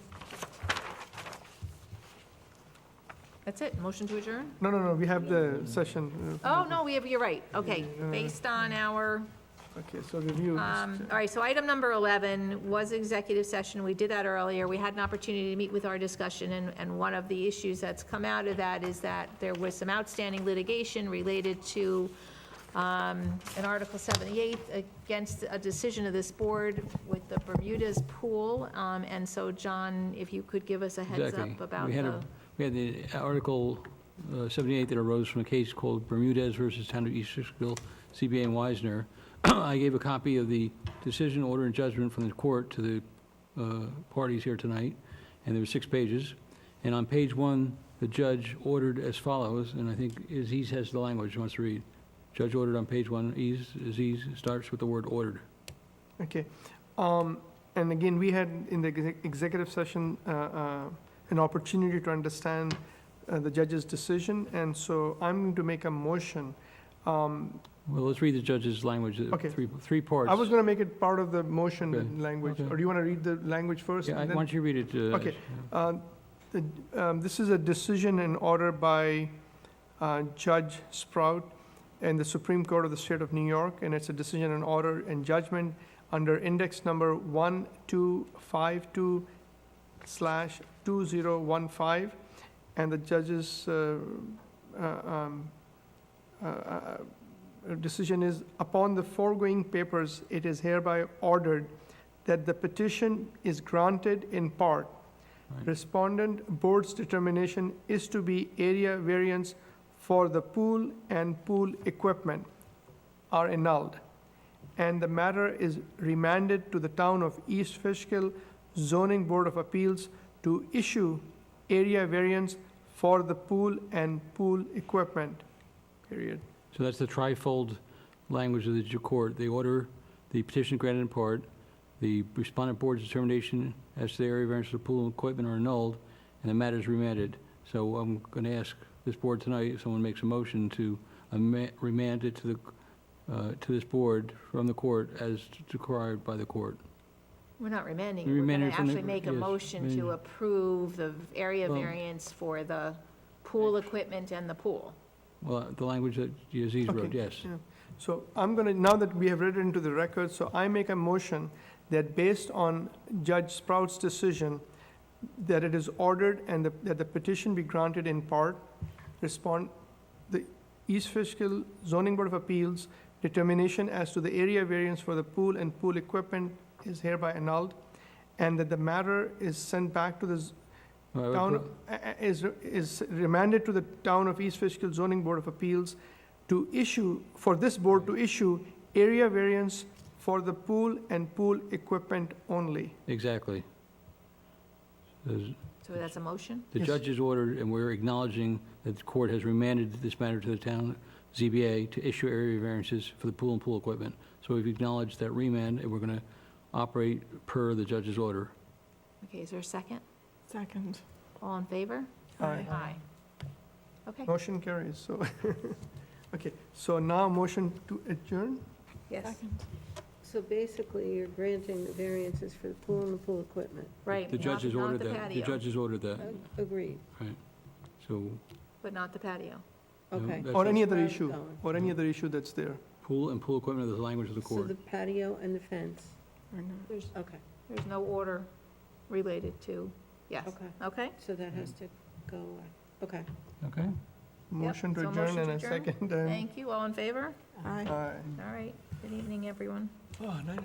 That's it, motion to adjourn? No, we have the session. Oh, no, you're right, okay. Based on our, Okay, so review. all right, so item number 11 was executive session. We did that earlier. We had an opportunity to meet with our discussion, and one of the issues that's come out of that is that there was some outstanding litigation related to an Article 78 against a decision of this board with the Bermuda's pool. And so, John, if you could give us a heads Exactly. up about We had the... We had the Article 78 that arose from a case called Bermudez versus Town of East Fishkill, CBA and Wisner. I gave a copy of the decision, order, and judgment from the court to the parties here tonight, and there were 6 pages. And on page 1, the judge ordered as follows, and I think Aziz has the language he wants to read. Judge ordered on page 1, Aziz starts with the word ordered. Okay. And again, we had in the executive session an opportunity to understand the judge's decision, and so I'm going to make a motion. Well, let's read the judge's language, Okay. three parts. I was going to make it part of the motion, the Okay, language, okay. or do you want to read the language first? Yeah, and why then- don't you read it? Okay. This is a decision and order by Judge Sprout in the Supreme Court of the State of New York, and it's a decision and order and judgment under index number 1252/2015, and the judge's decision is, upon the foregoing papers, it is hereby ordered that the petition is granted in part. Right. Respondent board's determination is to be area variance for the pool and pool equipment are annulled, and the matter is remanded to the Town of East Fishkill Zoning Board of Appeals to issue area variance for the pool and pool equipment, period. So that's the trifold language of the court. They order the petition granted in part, the respondent board's determination as to the area variance of the pool and equipment are annulled, and the matter is remanded. So I'm going to ask this board tonight, if someone makes a motion to remand it to this board from the court as required by the court. We're not remanding it, We we're going remand to it from the- actually make a yes, motion to remand. approve the area Well- variance for the pool equipment and the pool. Well, the language that Aziz wrote, Okay, yes. yeah. So I'm going to, now that we have read it into the record, so I make a motion that based on Judge Sprout's decision, that it is ordered and that the petition be granted in part, the East Fishkill Zoning Board of Appeals determination as to the area variance for the pool and pool equipment is hereby annulled, and that the matter is sent back to the Well, I would town, put- is remanded to the Town of East Fishkill Zoning Board of Appeals to issue, for this board to issue area variance for the pool and pool equipment only. Exactly. So that's a motion? The Yes. judge is ordered, and we're acknowledging that the court has remanded this matter to the Town ZBA to issue area variances for the pool and pool equipment. So we've acknowledged that remand, and we're going to operate per the judge's order. Okay, is there a second? Second. All in favor? Aye. Aye. Okay, Motion carries, so, okay, so now motion to adjourn? yes, So basically, you're granting the variances for the pool and the pool equipment. right. The judge has not ordered the that. The patio, judge has ordered that, Agreed, so. But not the patio. you know, okay. that's- Or any other Where I was issue, going. or any other issue that's there. Pool and pool equipment is the language of the So court. the patio and the fence, Or not. There's, okay, there's no order related to, yes. okay. Okay? So that has to go away, okay. Okay? Motion to so adjourn motion and to a adjourn? second, and, Thank you, all in favor? Aye. aye. All right, good evening, everyone. Oh, 9 o'clock.